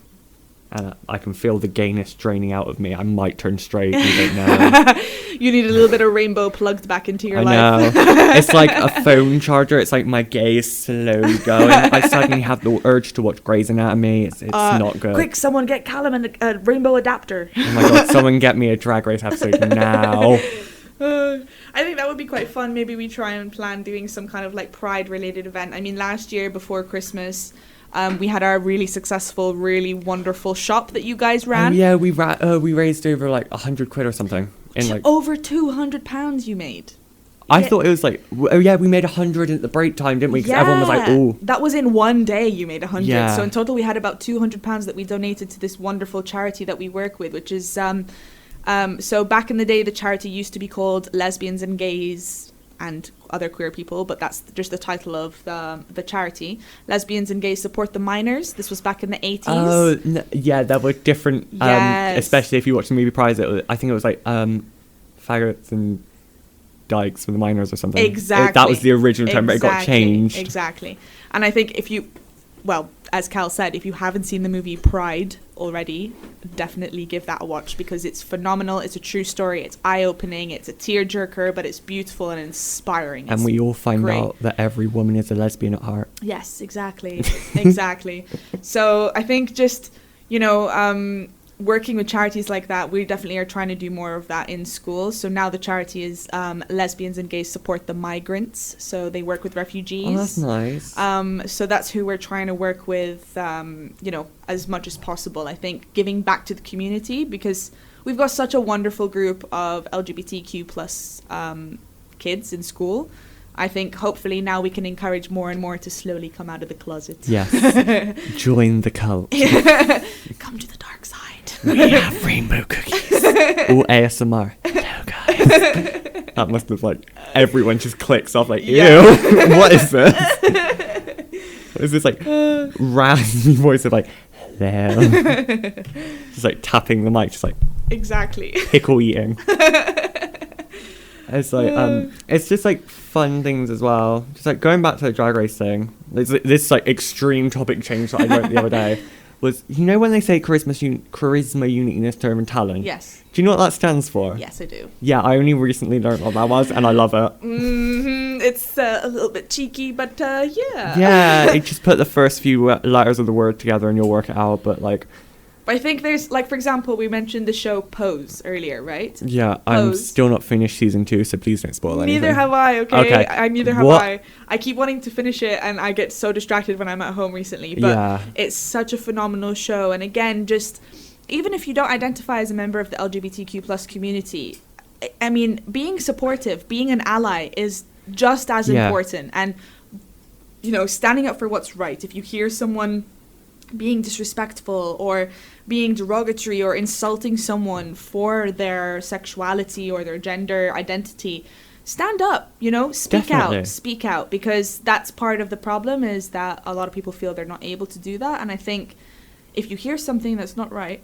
And I can feel the gayness draining out of me. I might turn straight. You don't know. You need a little bit of rainbow plugged back into your life. I know. It's like a phone charger. It's like my gay is slowly going. I suddenly have the urge to watch Grey's Anatomy. It's not good. Quick, someone get Callum a rainbow adapter. Oh my god, someone get me a Drag Race episode now. I think that would be quite fun. Maybe we try and plan doing some kind of like Pride related event. I mean, last year before Christmas, we had our really successful, really wonderful shop that you guys ran. Oh, yeah, we raised over like 100 quid or something. Over £200 you made. I thought it was like, we made 100 at the break time, didn't we? Because everyone was like, oh. That was in one day you made 100. Yeah. So in total we had about £200 that we donated to this wonderful charity that we work with, which is, so back in the day the charity used to be called Lesbians and Gays and Other Queer People, but that's just the title of the charity. Lesbians and Gays Support the Minors. This was back in the 80s. Oh, yeah, there were different, especially if you watch the movie Prize, I think it was like faggots and dykes for the minors or something. Exactly. That was the original term, but it got changed. Exactly. And I think as Cal said, if you haven't seen the movie Pride already, definitely give that a watch because it's phenomenal. It's a true story. It's eye-opening. It's a tearjerker, but it's beautiful and inspiring. And we all find out that every woman is a lesbian at heart. Yes, exactly. Exactly. So I think just, working with charities like that, we definitely are trying to do more of that in schools. So now the charity is Lesbians and Gays Support the Migrants. So they work with refugees. Oh, that's nice. So that's who we're trying to work with, as much as possible. I think giving back to the community, because we've got such a wonderful group of LGBTQ plus kids in school. I think hopefully now we can encourage more and more to slowly come out of the closet. Yes. Join the cult. Come to the dark side. We have rainbow cookies. Ooh, ASMR. Hello, guys. That must have, like, everyone just clicks off, like, ew. What is this? What is this, like, raspy voice of, like, hello? Just, like, tapping the mic, just, like, exactly. pickle eating. It's like it's just like fun things as well. Just like going back to the drag race thing. This like extreme topic change that I wrote the other day was, you know, when they say charisma, uniqueness, term, and talent. Yes. Do you know what that stands for? Yes, I do. Yeah, I only recently learned what that was, and I love it. It's a little bit cheeky, but yeah. Yeah, it just put the first few letters of the word together, and you'll work it out. But like, I think there's, like, for example, we mentioned the show Pose earlier, right? Yeah, Pose. I'm still not finished season 2, so please don't spoil anything. Neither have I, okay? Neither have What? I keep wanting to finish it, and I get so distracted when I'm at home recently. But Yeah. It's such a phenomenal show. And again, just even if you don't identify as a member of the LGBTQ plus community, I mean, being supportive, being an ally is just as important. And, you know, standing up for what's right. If you hear someone being disrespectful or being derogatory or insulting someone for their sexuality or their gender identity, stand up, you know, speak out, because that's part of the problem, is that a lot of people feel they're not able to do that. And I think if you hear something that's not right,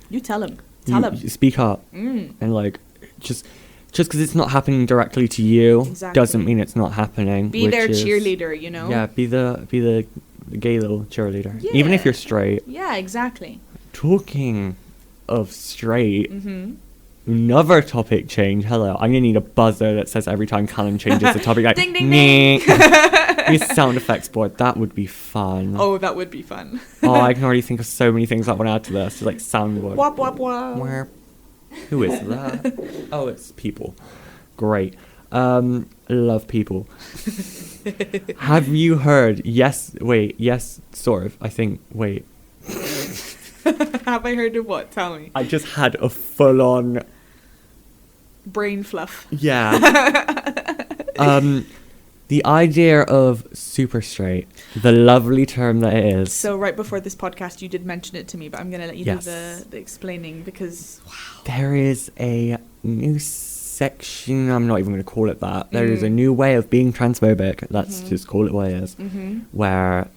you tell them. You speak up. And like, just because it's not happening directly to you doesn't mean it's not happening. Be their cheerleader, you know? Yeah, be the gay little cheerleader. Yeah. Even if you're straight. Yeah, exactly. Talking of straight, another topic change. Hello, I'm going to need a buzzer that says every time Callum changes the topic. Like, ding, ding, ding. Use sound effects board. That would be fun. Oh, that would be fun. Oh, I can already think of so many things I want to add to this. Just like soundboard. Wop, wop, wop. Who is that? Oh, it's people. Great. Love people. Have you heard? Yes, sort of. I think. Wait. Have I heard of what? Tell me. I just had a full-on brain fluff. Yeah. The idea of super straight, the lovely term that it is. So right before this podcast, you did mention it to me, but I'm going to let you do the explaining, because wow. There is a new section, I'm not even going to call it that. There is a new way of being transphobic. Let's just call it what it is. Where,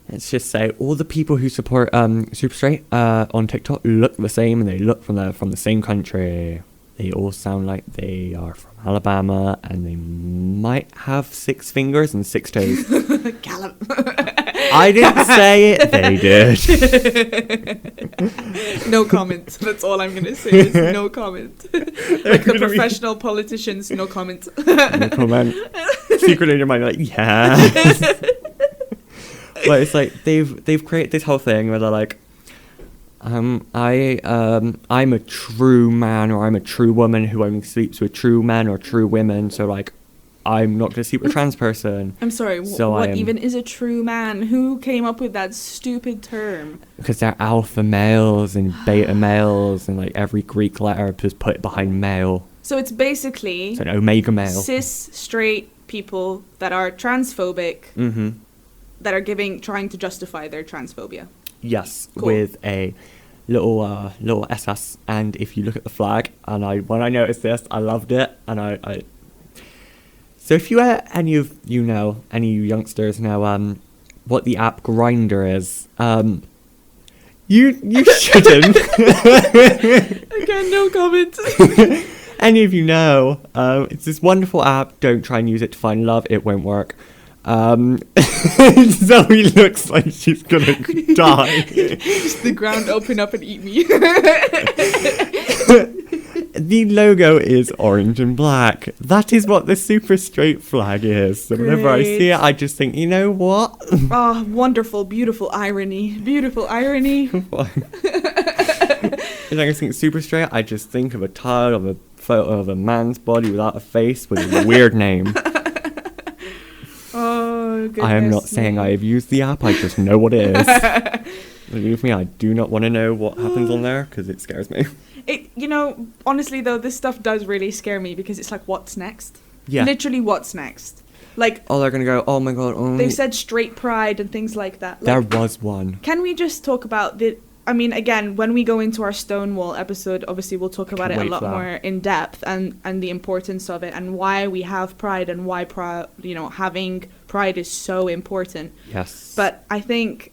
let's just say, all the people who support super straight on TikTok look the same, and they look from the same country. They all sound like they are from Alabama, and they might have 6 fingers and 6 toes. Callum. I didn't say it, they did. No comment. That's all I'm going to say is no comment. Like the professional politicians, no comment. No comment. Secretly in your mind, like, yeah. But it's like, they've created this whole thing where they're like, I'm a true man, or I'm a true woman who only sleeps with true men or true women, so like I'm not going to sleep with a trans person. I'm sorry, what even is a true man? Who came up with that stupid term? Because they're alpha males and beta males, and like every Greek letter just put behind male. So it's basically an omega male. Cis straight people that are transphobic, that are trying to justify their transphobia. Yes, cool. With a little SS, and if you look at the flag, and when I noticed this, I loved it, and I so if you any of you youngsters know what the app Grindr is, you shouldn't. Again, no comment. Any of you know, it's this wonderful app. Don't try and use it to find love; it won't work. Zoe looks like she's gonna die. Just the ground open up and eat me. The logo is orange and black. That is what the super straight flag is. So whenever I see it, I just think, you know what? Oh, wonderful, beautiful irony. Beautiful irony. If I think super straight, I just think of a tile of a photo of a man's body without a face with a weird name. Oh, goodness. I am not saying I have used the app, I just know what it is. Believe me, I do not want to know what happens on there because it scares me. Honestly though, this stuff does really scare me because it's like, what's next? Yeah. Literally, what's next? Like, oh, they're going to go, oh my god. Oh. They've said straight pride and things like that. Like, there was one. Can we just talk about again, when we go into our Stonewall episode, obviously we'll talk about it a lot more in depth and the importance of it and why we have pride and why having pride is so important. Yes. But I think,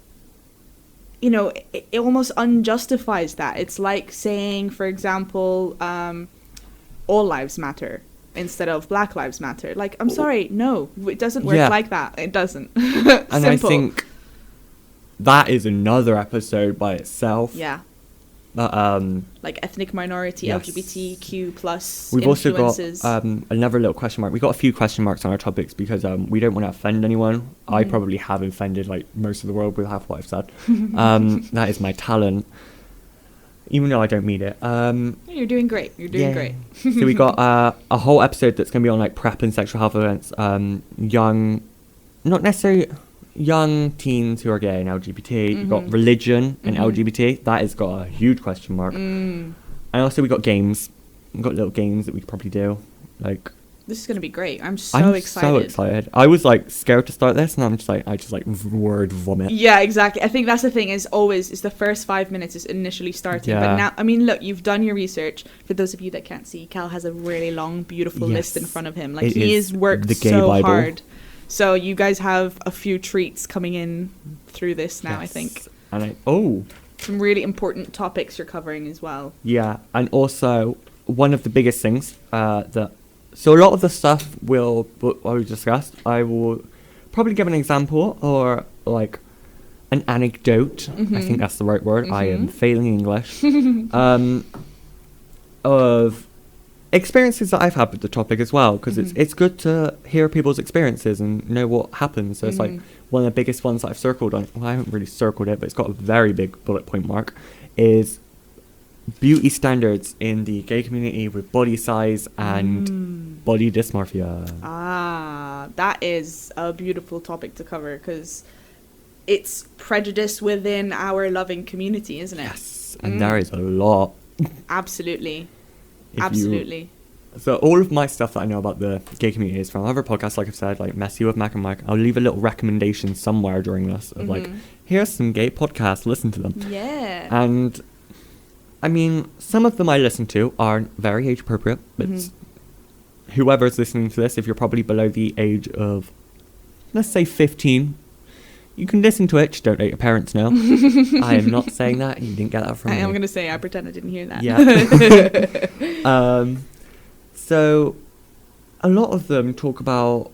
it almost unjustifies that. It's like saying, for example, all lives matter instead of Black Lives Matter. Like, I'm sorry, no, it doesn't work like that. It doesn't. And I think that is another episode by itself. Yeah. Like ethnic minority, yes. LGBTQ plus We've influences. Also got another little question mark. We've got a few question marks on our topics because we don't want to offend anyone. Mm-hmm. I probably have offended like most of the world with half what I've said. That is my talent. Even though I don't mean it. You're doing great. You're doing great. So we got a whole episode that's going to be on like PrEP and sexual health events. Not necessarily young teens who are gay and LGBT. Mm-hmm. You've got religion and LGBT. That has got a huge question mark. And also we got games. We've got little games that we could probably do. Like, this is going to be great. I'm so excited. I was like scared to start this and I just word vomit. Yeah, exactly. I think that's the thing is the first 5 minutes is initially starting. Yeah. But now, I mean, look, you've done your research. For those of you that can't see, Cal has a really long, beautiful list in front of him. Like, he has worked so Bible. Hard. So you guys have a few treats coming in through this now, I think. And some really important topics you're covering as well. Yeah, and also one of the biggest things so a lot of the stuff what we discussed, I will probably give an example or like an anecdote. Mm-hmm. I think that's the right word. Mm-hmm. I am failing English. Of experiences that I've had with the topic as well, because it's good to hear people's experiences and know what happens. So it's like one of the biggest ones that I've circled on. Well, I haven't really circled it, but it's got a very big bullet point mark. Is beauty standards in the gay community with body size and body dysmorphia. That is a beautiful topic to cover because it's prejudice within our loving community, isn't it? Yes, and there is a lot. Absolutely. So all of my stuff that I know about the gay community is from other podcasts, like I've said, like Messy with Mac and Mike. I'll leave a little recommendation somewhere during this of like, here's some gay podcasts, listen to them. Yeah. And I mean, some of them I listen to aren't very age appropriate, but whoever's listening to this, if you're probably below the age of, let's say 15, you can listen to it, just don't let your parents know. I am not saying that, you didn't get that from me. I'm going to say, I pretend I didn't hear that. Yeah. So, a lot of them talk about,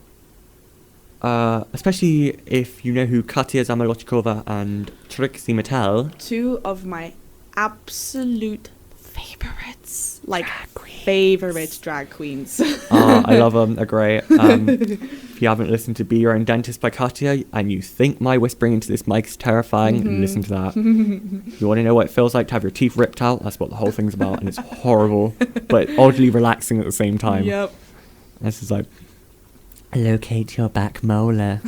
especially if you know who Katia Zamolodchikova and Trixie Mattel. Two of my absolute favorites, like favorite drag queens. I love them, they're great. If you haven't listened to Be Your Own Dentist by Katia and you think my whispering into this mic is terrifying, listen to that. You want to know what it feels like to have your teeth ripped out? That's what the whole thing's about, and it's horrible but oddly relaxing at the same time. Yep. This is like, locate your back molar.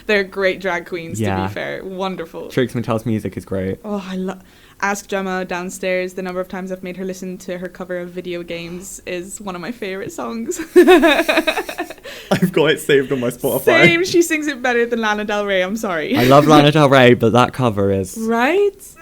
They're great drag queens, to be fair. Wonderful. Trixie Mattel's music is great. Oh, I love... Ask Gemma downstairs. The number of times I've made her listen to her cover of Video Games is one of my favourite songs. I've got it saved on my Spotify. Same. She sings it better than Lana Del Rey. I'm sorry. I love Lana Del Rey, but that cover is... Right?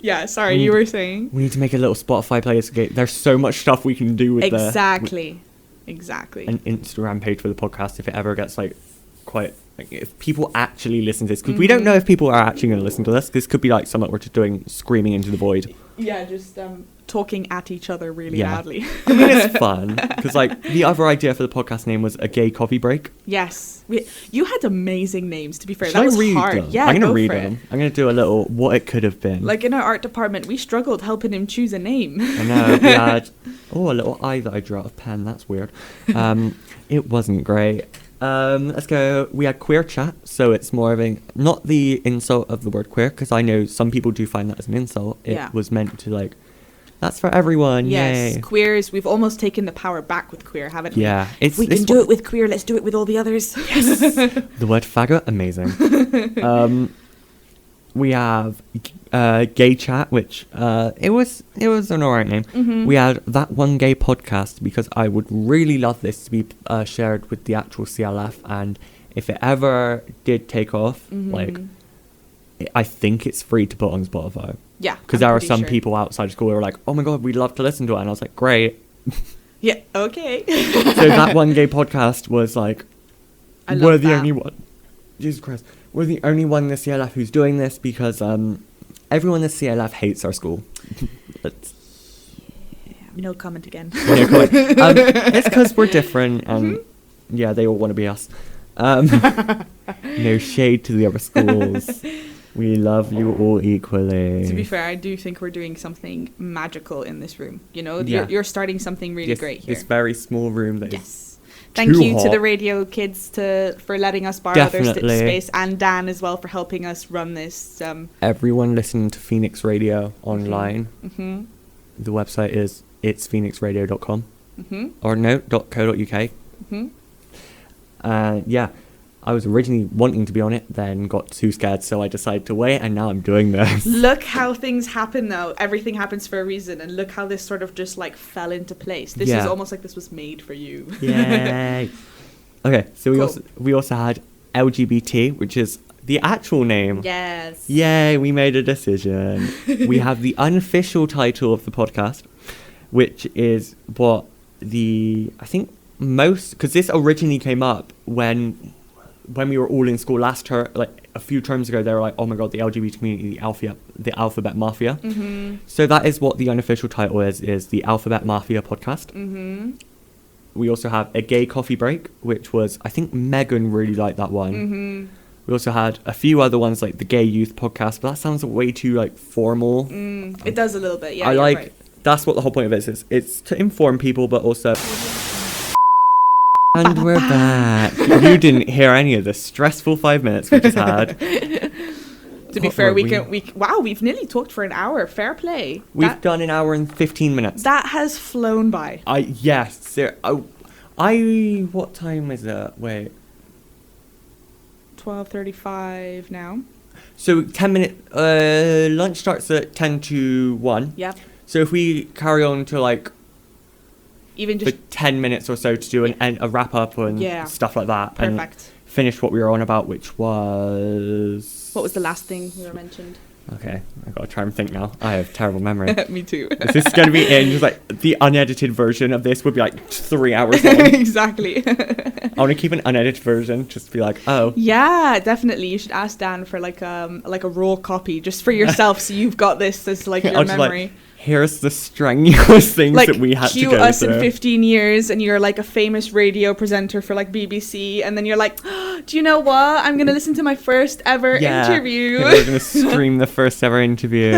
Yeah, sorry, you were saying? We need to make a little Spotify playlist. Okay? There's so much stuff we can do with Exactly. An Instagram page for the podcast if it ever gets like quite like if people actually listen to this, because we don't know if people are actually going to listen to this. This could be like something we're just doing, screaming into the void. Yeah, just talking at each other really loudly. I mean, it's fun because like the other idea for the podcast name was A Gay Coffee Break. Yes, you had amazing names, to be fair. Should that was read hard. Them? Yeah, I'm going to read them. I'm going to do a little what it could have been. Like in our art department, we struggled helping him choose a name. I know. We had a little eye that I drew out of pen. That's weird. It wasn't great. Let's go. We had queer chat, so it's more of a, not the insult of the word queer, because I know some people do find that as an insult. It was meant to like, that's for everyone. Yes, yay. Queers. We've almost taken the power back with queer, haven't we? Yeah, If we can do it with queer, let's do it with all the others. Yes. The word faggot, amazing. We have gay chat, which it was an alright name. Mm-hmm. We had that one gay podcast, because I would really love this to be shared with the actual CLF, and if it ever did take off, like, I think it's free to put on Spotify. Yeah, because there are some people outside of school who are like, oh my god, we'd love to listen to it, and I was like, great. Yeah, okay. So that one gay podcast was like, we're the only one. Jesus Christ. We're the only one in the CLF who's doing this, because everyone in the CLF hates our school. No comment again. No comment. It's because we're different, and yeah, they all want to be us. No shade to the other schools. We love you all equally. To be fair, I do think we're doing something magical in this room. You know, Yeah. you're starting something really great here. This very small room that is Thank too you to hot. the radio kids for letting us borrow their Definitely. space, and Dan as well for helping us run this. Everyone listening to Phoenix Radio online. Mm-hmm. The website is itsphoenixradio.com Mm-hmm. or no, .co.uk. Mm-hmm. Yeah, I was originally wanting to be on it, then got too scared, so I decided to wait, and now I'm doing this. Look how things happen, though. Everything happens for a reason, and look how this sort of just like fell into place. This is almost like this was made for you. Yay! Okay, so we also had LGBT, which is the actual name. Yes. Yay! We made a decision. We have the unofficial title of the podcast, which is what I think most, because this originally came up when we were all in school last term, like a few terms ago. They were like, oh my god, the LGBT community, the alphabet mafia. Mm-hmm. So that is what the unofficial title is the Alphabet Mafia podcast. Mm-hmm. We also have a gay coffee break, which was, I think Megan really liked that one. Mm-hmm. We also had a few other ones like the Gay Youth podcast, but that sounds way too like formal. It does a little bit, yeah. I you're like, right. that's what the whole point of it is. It's to inform people, but also... And we're back. You didn't hear any of the stressful 5 minutes we just had. To be fair, we've nearly talked for an hour. Fair play. We've done an hour and 15 minutes. That has flown by. What time is it? Wait. 12:35 now. So 10 minute, lunch starts at 10 to 1. Yep. So if we carry on to like, Even just for 10 minutes or so to do a wrap up and stuff like that. Perfect. And finish what we were on about, which was... What was the last thing we were mentioned? Okay, I've got to try and think now. I have terrible memory. Me too. Is this going to be in? Just like the unedited version of this would be like 3 hours long. Exactly. I want to keep an unedited version, just to be like, oh. Yeah, definitely. You should ask Dan for like a raw copy just for yourself, so you've got this as like your memory. Like, here's the strenuous things like, that we had to go cue us through. in 15 years and you're like a famous radio presenter for like BBC, and then you're like, oh, do you know what? I'm going to listen to my first ever interview. We're going to stream the first ever interview.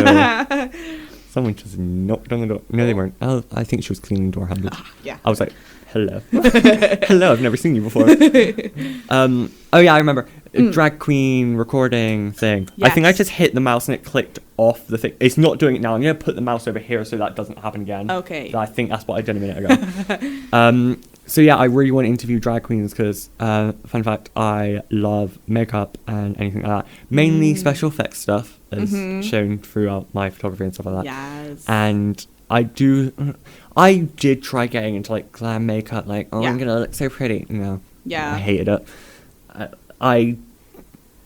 Someone just knocked on the door. No, they weren't. Oh, I think she was cleaning the door handle. Yeah. I was like, hello. Hello, I've never seen you before. Oh yeah, I remember. Drag queen recording thing. Yes. I think I just hit the mouse and it clicked off the thing. It's not doing it now. I'm going to put the mouse over here so that doesn't happen again. Okay. So I think that's what I did a minute ago. So yeah, I really want to interview drag queens because, fun fact, I love makeup and anything like that. Mainly special effects stuff, as shown throughout my photography and stuff like that. Yes. And I did try getting into like glam makeup, like, I'm going to look so pretty. No. Yeah. I hated it.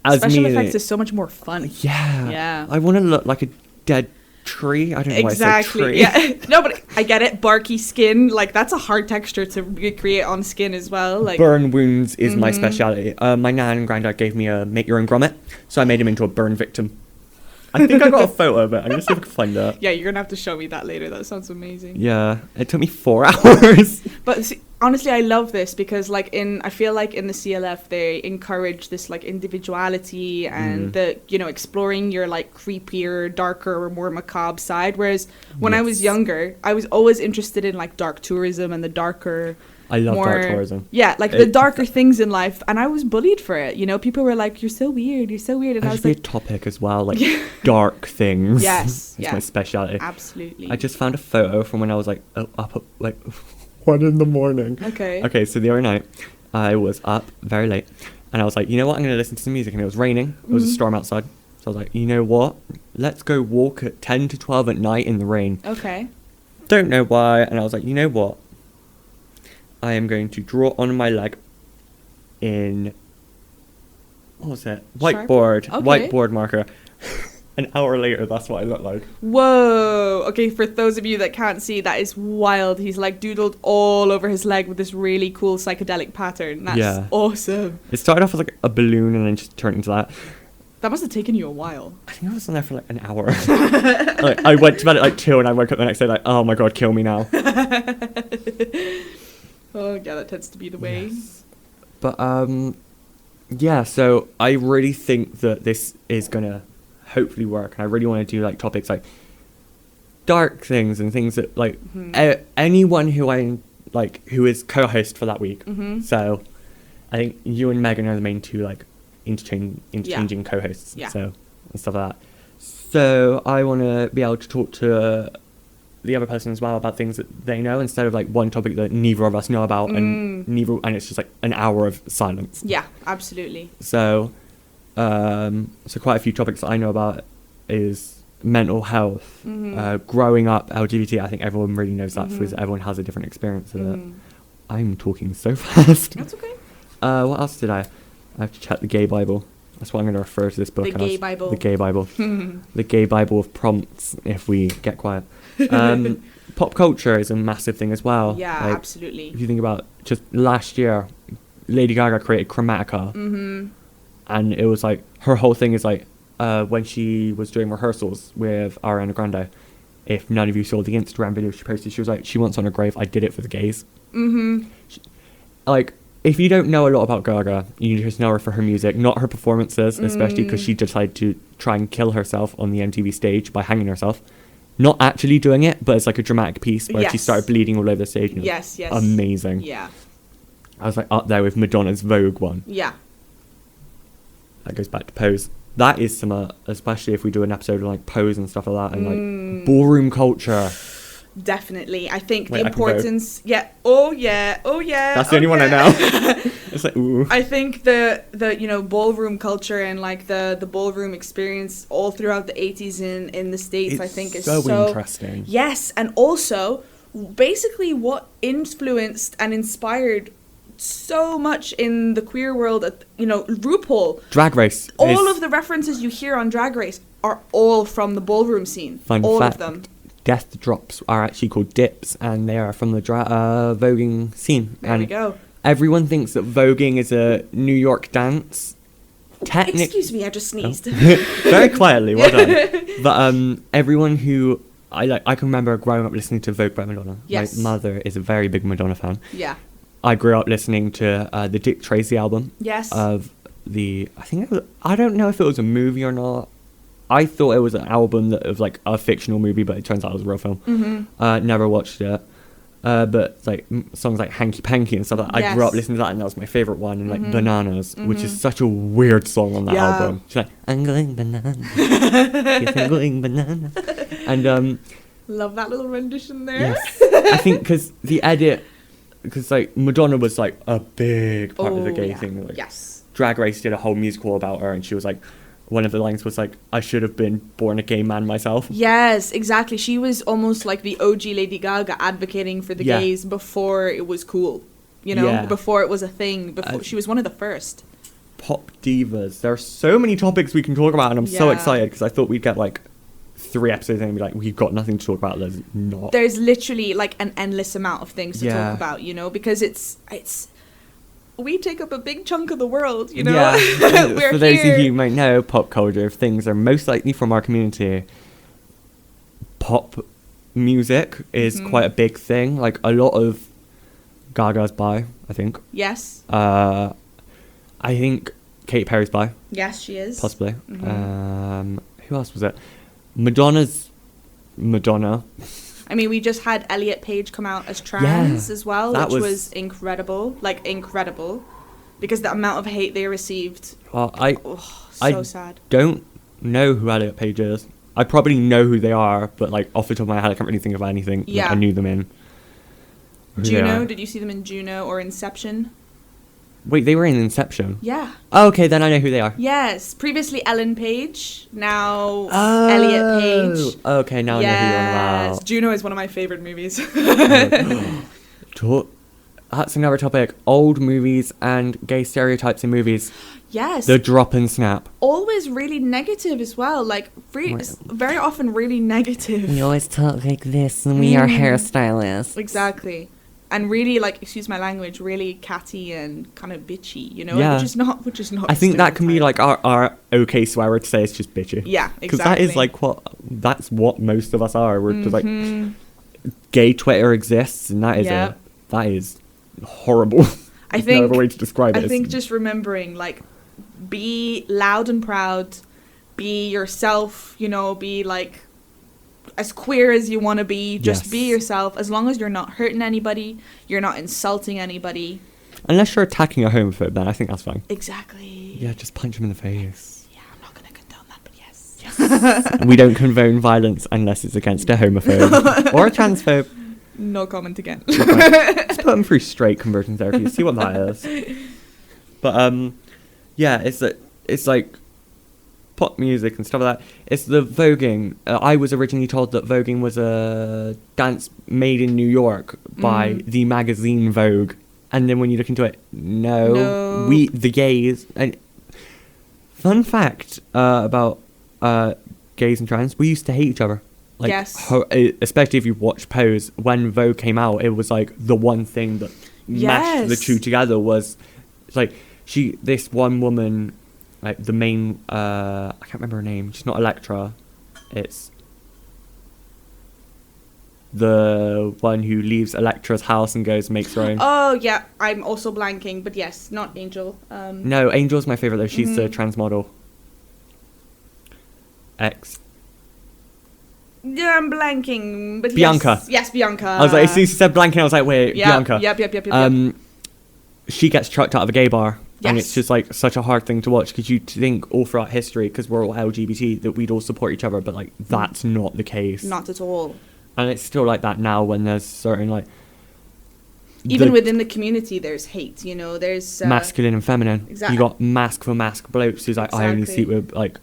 Special effects is so much more fun. Yeah. Yeah. I want to look like a dead tree. I don't know why I said tree. Yeah. No, but I get it. Barky skin, like that's a hard texture to recreate on skin as well. Like burn wounds is my speciality. My nan and granddad gave me a make your own grommet, so I made him into a burn victim. I think I got a photo of it. I'm gonna see if I can find that. Yeah, you're gonna have to show me that later. That sounds amazing. Yeah, it took me 4 hours. But see, honestly, I love this because, like, I feel like in the CLF they encourage this like individuality and the exploring your like creepier, darker, or more macabre side. Whereas when I was younger, I was always interested in like dark tourism and the darker I love more dark tourism. Yeah, like the darker things in life, and I was bullied for it. You know, people were like, "You're so weird. You're so weird," and That I should was be like, a topic as well, like dark things. "Yes, It's my speciality. absolutely." I just found a photo from when I was like up at like 1 a.m. Okay. Okay, so the other night I was up very late, and I was like, you know what, I'm gonna listen to some music, and it was raining. It was a storm outside, so I was like, you know what, let's go walk at 10 to 12 at night in the rain. Okay. Don't know why, and I was like, you know what, I am going to draw on my leg in, what was it? Whiteboard. Okay. Whiteboard marker. An hour later, that's what I look like. Whoa. Okay, for those of you that can't see, that is wild. He's like doodled all over his leg with this really cool psychedelic pattern. That's awesome. It started off as like a balloon and then just turned into that. That must have taken you a while. I think I was on there for like an hour. Like, I went to bed at like 2 and I woke up the next day like, oh my god, kill me now. Oh, yeah, that tends to be the way. Yes. But, yeah, so I really think that this is going to hopefully work. And I really want to do like topics like dark things and things that like anyone who I like, who is co-host for that week. So I think you and Megan are the main two like interchanging co-hosts. Yeah. So, and stuff like that. So I want to be able to talk to the other person as well about things that they know instead of like one topic that neither of us know about and it's just like an hour of silence. Yeah, absolutely. So so quite a few topics that I know about is mental health, growing up LGBT. I think everyone really knows that because everyone has a different experience of it. I'm talking so fast. That's okay. What else did I have to check the gay Bible. That's what I'm going to refer to this book The as. gay Bible. The gay Bible. The gay Bible of prompts, if we get quiet. Pop culture is a massive thing as well. Yeah, like, absolutely. If you think about just last year, Lady Gaga created Chromatica. And it was like, her whole thing is like, when she was doing rehearsals with Ariana Grande, if none of you saw the Instagram video she posted, she was like, she wants on her grave, I did it for the gays. Like, if you don't know a lot about Gaga, you just know her for her music, not her performances, especially because she decided to try and kill herself on the MTV stage by hanging herself. Not actually doing it, but it's like a dramatic piece where she started bleeding all over the stage. Yes. Amazing. Yeah. I was like up there with Madonna's Vogue one. Yeah. That goes back to Pose. That is some, especially if we do an episode on like Pose and stuff like that, and like ballroom culture. Definitely. I think Wait, the importance... Yeah. Oh, yeah. That's the only one I know. It's like, ooh. I think the you know, ballroom culture and like the ballroom experience all throughout the 80s in the States, It's I think is so interesting. Yes, and also basically what influenced and inspired so much in the queer world, you know, RuPaul. Drag Race. All of the references you hear on Drag Race are all from the ballroom scene. All of them. Death drops are actually called dips, and they are from the voguing scene. There we go. Everyone thinks that voguing is a New York dance. Excuse me, I just sneezed. Very quietly, well done. But everyone who I can remember growing up listening to Vogue by Madonna. Yes. My mother is a very big Madonna fan. Yeah. I grew up listening to the Dick Tracy album. Yes. Of the I don't know if it was a movie or not. I thought it was an album of like a fictional movie, but it turns out it was a real film. Never watched it. But like songs like Hanky Panky and stuff like that, I grew up listening to that, and that was my favourite one. And like Bananas, which is such a weird song on that album. She's like, I'm going banana. Yes, I'm going banana. And love that little rendition there. Yes. I think because the edit, because like Madonna was like a big part of the gay thing. Like, yes. Drag Race did a whole musical about her, and she was like, one of the lines was like, I should have been born a gay man myself. Yes, exactly. She was almost like the OG Lady Gaga, advocating for the gays before it was cool. You know, before it was a thing. Before she was one of the first. Pop divas. There are so many topics we can talk about, and I'm so excited because I thought we'd get like 3 episodes and be like, we've got nothing to talk about. There's not. There's literally like an endless amount of things to talk about, you know, because it's we take up a big chunk of the world, you know. Yeah. For those of you who might know, pop culture things are most likely from our community. Pop music is quite a big thing. Like a lot of Gaga's bi, I think. Yes. I think Katy Perry's bi. Yes, she is. Possibly. Who else was it? Madonna. I mean, we just had Elliot Page come out as trans as well, which was incredible. Like, incredible. Because the amount of hate they received. Well, so sad. Don't know who Elliot Page is. I probably know who they are, but like off the top of my head, I can't really think of anything that I knew them in. Juno? Did you see them in Juno or Inception? Wait, they were in Inception? Yeah. Oh, okay, then I know who they are. Yes. Previously Ellen Page, now Elliot Page. Okay, now I know who you're on about. Juno is one of my favourite movies. That's another topic. Old movies and gay stereotypes in movies. Yes. The drop and snap. Always really negative as well. Like, very often really negative. We always talk like this and we are hairstylists. Exactly. And really, like, excuse my language, really catty and kind of bitchy, you know? Yeah. Which is not I think that can be like our okay swear word to say. It's just bitchy. Yeah, exactly. Because that is like that's what most of us are. We're just like, gay Twitter exists and that is horrible. I think no other way to describe it. I think just remembering, like, be loud and proud, be yourself, you know, be like as queer as you want to be, just be yourself, as long as you're not hurting anybody, you're not insulting anybody. Unless you're attacking a homophobe, then I think that's fine. Exactly. Yeah, just punch him in the face. Yeah, I'm not going to condone that, but yes. We don't condone violence unless it's against a homophobe or a transphobe. No comment again. Just put them through straight conversion therapy, see what that is. But yeah, it's like pop music and stuff like that. It's the voguing. I was originally told that voguing was a dance made in New York by the magazine Vogue, and then when you look into it, no. We the gays. And fun fact about gays and trans, we used to hate each other. Like, yes. Especially if you watch Pose, when Vogue came out, it was like the one thing that meshed the two together was like this one woman, like the main, I can't remember her name. She's not Electra. It's the one who leaves Electra's house and goes and makes her own. Oh yeah, I'm also blanking, but yes, not Angel. No, Angel's my favorite though. She's the trans model. Yeah, I'm blanking, but Bianca. Yes, Bianca. I was like, as soon as you said blanking, I was like, wait, Bianca. Yep. She gets chucked out of a gay bar. Yes. And it's just like such a hard thing to watch because you think all throughout history, because we're all LGBT, that we'd all support each other, but like that's not the case. Not at all. And it's still like that now when there's certain like... Even within the community, there's hate, you know, there's... masculine and feminine. Exactly. You got mask for mask blokes who's like, I only sleep with like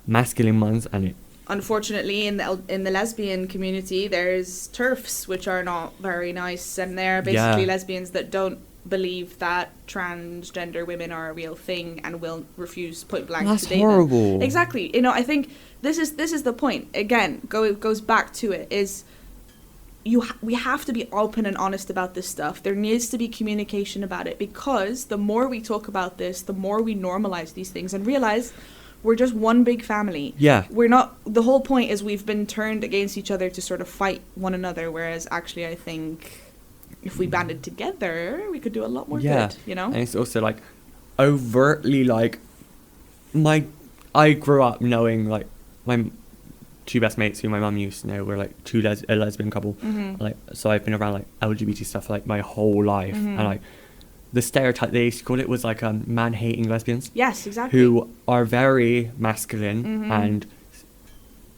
masculine ones and it... Unfortunately, in the lesbian community, there's TERFs, which are not very nice, and they're basically lesbians that don't believe that transgender women are a real thing and will refuse point blank to date horrible. them. Exactly. You know, I think this is the point. Again, goes back to it is we have to be open and honest about this stuff. There needs to be communication about it, because the more we talk about this, the more we normalize these things and realize we're just one big family. Yeah. We're not... The whole point is we've been turned against each other to sort of fight one another, whereas actually I think if we banded together, we could do a lot more good, you know? And it's also, like, overtly, like... I grew up knowing, like, my two best mates who my mum used to know were, like, a lesbian couple. Mm-hmm. Like, so I've been around, like, LGBT stuff, like, my whole life. Mm-hmm. And, like... The stereotype they used to call it was like man-hating lesbians. Yes, exactly. Who are very masculine and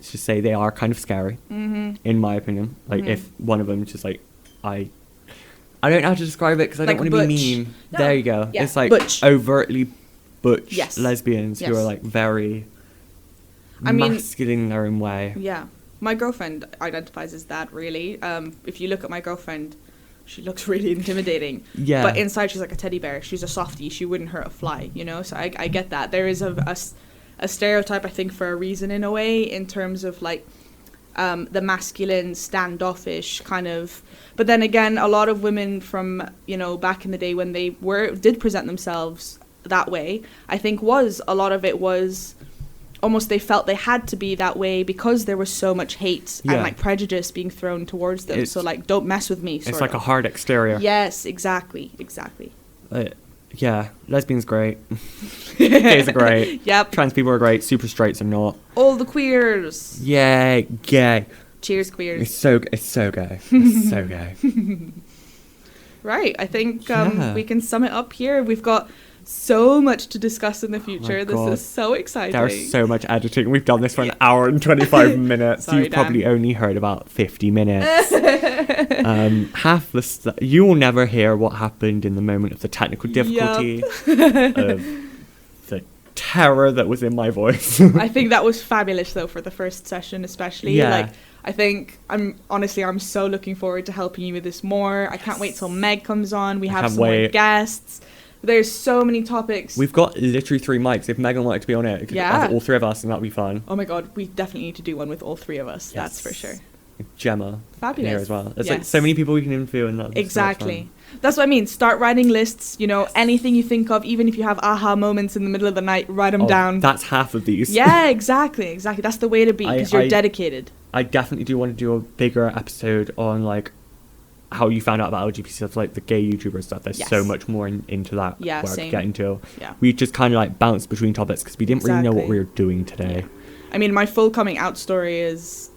to say they are kind of scary, in my opinion. Like if one of them just like I don't know how to describe it because I don't want to be mean. No. There you go. Yeah. It's like butch. Overtly butch lesbians who are like very masculine in their own way. Yeah, my girlfriend identifies as that. Really, if you look at my girlfriend. She looks really intimidating. Yeah. But inside, she's like a teddy bear. She's a softie. She wouldn't hurt a fly, you know? So I get that. There is a stereotype, I think, for a reason in a way, in terms of, like, the masculine, standoffish kind of... But then again, a lot of women from, you know, back in the day when they did present themselves that way, I think a lot of it was... Almost they felt they had to be that way because there was so much hate and like prejudice being thrown towards them. So like, don't mess with me. It's like a hard exterior. Yes, exactly. Yeah, lesbians great. Gays are great. Yep. Trans people are great. Super straights are not. All the queers. Yeah, gay. Cheers, queers. It's so gay. It's so gay. Right, I think Yeah. we can sum it up here. We've got so much to discuss in the future. This God. is so exciting. There's so much editing. We've done this for an hour and 25 minutes. Sorry, You've probably only heard about 50 minutes. Half the you will never hear what happened in the moment of the technical difficulty, of the terror that was in my voice. I think that was fabulous, though, for the first session especially. Yeah. Like, I think I'm so looking forward to helping you with this more. I can't wait till Meg comes on. We have some more guests. There's so many topics. We've got literally 3 mics. If Megan wanted to be on it, it could have all 3 of us, and that'd be fun. Oh my god, we definitely need to do one with all 3 of us. Yes. That's for sure. Gemma. Fabulous. Here as well. There's like so many people we can interview, and that's exactly. So that's what I mean. Start writing lists. You know, anything you think of, even if you have aha moments in the middle of the night, write them down. That's half of these. Yeah, exactly. That's the way to be, because you're dedicated. I definitely do want to do a bigger episode on like how you found out about LGBT stuff, like the gay YouTuber stuff. There's so much more into that where I could get into. Yeah. We just kind of like bounced between topics because we didn't really know what we were doing today. Yeah. I mean, my full coming out story is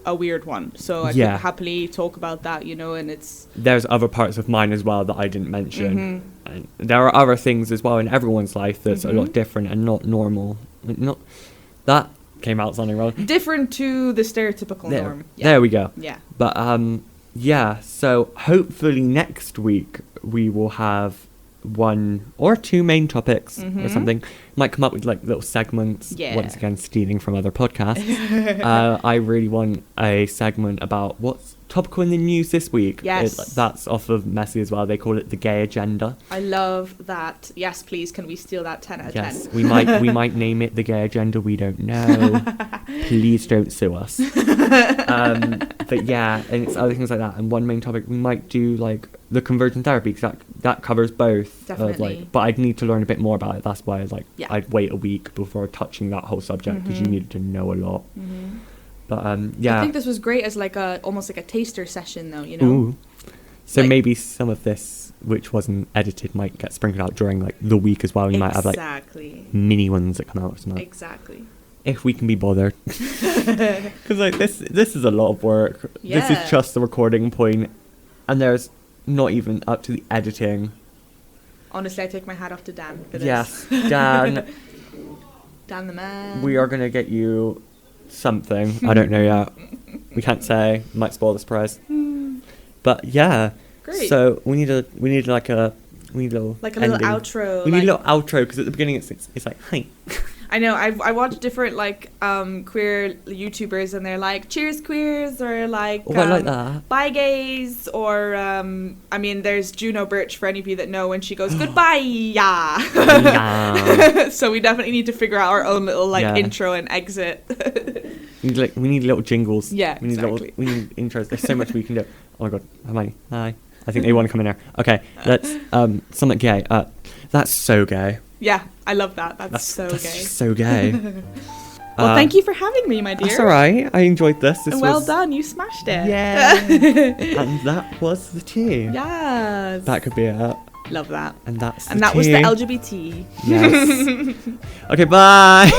a weird one, so I could happily talk about that, you know, and there's other parts of mine as well that I didn't mention. And there are other things as well in everyone's life that's a lot different and not normal. Not that came out sounding wrong. Different to the stereotypical norm. Yeah. There we go. Yeah. But so hopefully next week we will have 1 or 2 main topics or something. Might come up with like little segments. Once again, stealing from other podcasts. I really want a segment about what's topical in the news this week. Yes. That's off of Messy as well. They call it the gay agenda. I love that. Yes, please. Can we steal that 10 out of 10? Yes, we might name it the gay agenda. We don't know. Please don't sue us. But yeah, and it's other things like that. And one main topic we might do like the conversion therapy, because that covers both. Definitely. But I'd need to learn a bit more about it. That's why I'd wait a week before touching that whole subject, because you needed to know a lot. But I think this was great as like almost like a taster session, though, you know. Ooh. So maybe some of this, which wasn't edited, might get sprinkled out during like the week as well. You might have like mini ones that come out or something. Exactly. If we can be bothered, because like this is a lot of work. Yeah. This is just the recording point, and there's not even up to the editing. Honestly, I take my hat off to Dan for this. Yes, Dan. Dan the man. We are gonna get you something. I don't know yet. We can't say. Might spoil the surprise. But yeah. Great. So we need a little outro. We need a little outro, because at the beginning it's like, hi. I know. I watch different like queer YouTubers, and they're like, "Cheers, queers," or like, I like that. "Bye, gays," or I mean, there's Juno Birch, for any of you that know, when she goes, "Goodbye, yeah." So we definitely need to figure out our own little like intro and exit. we need little jingles. Yeah, we need intros. There's so much we can do. Oh my god, Hermione, hi. I think they want to come in there. Okay, let's something gay. That's so gay. Yeah, I love that. That's so gay. Just so gay. Well, thank you for having me, my dear. That's all right. I enjoyed this. Well done. You smashed it. Yeah. And that was the tea. Yes. That could be it. Love that. And that was the LGBT. Yes. Okay, bye.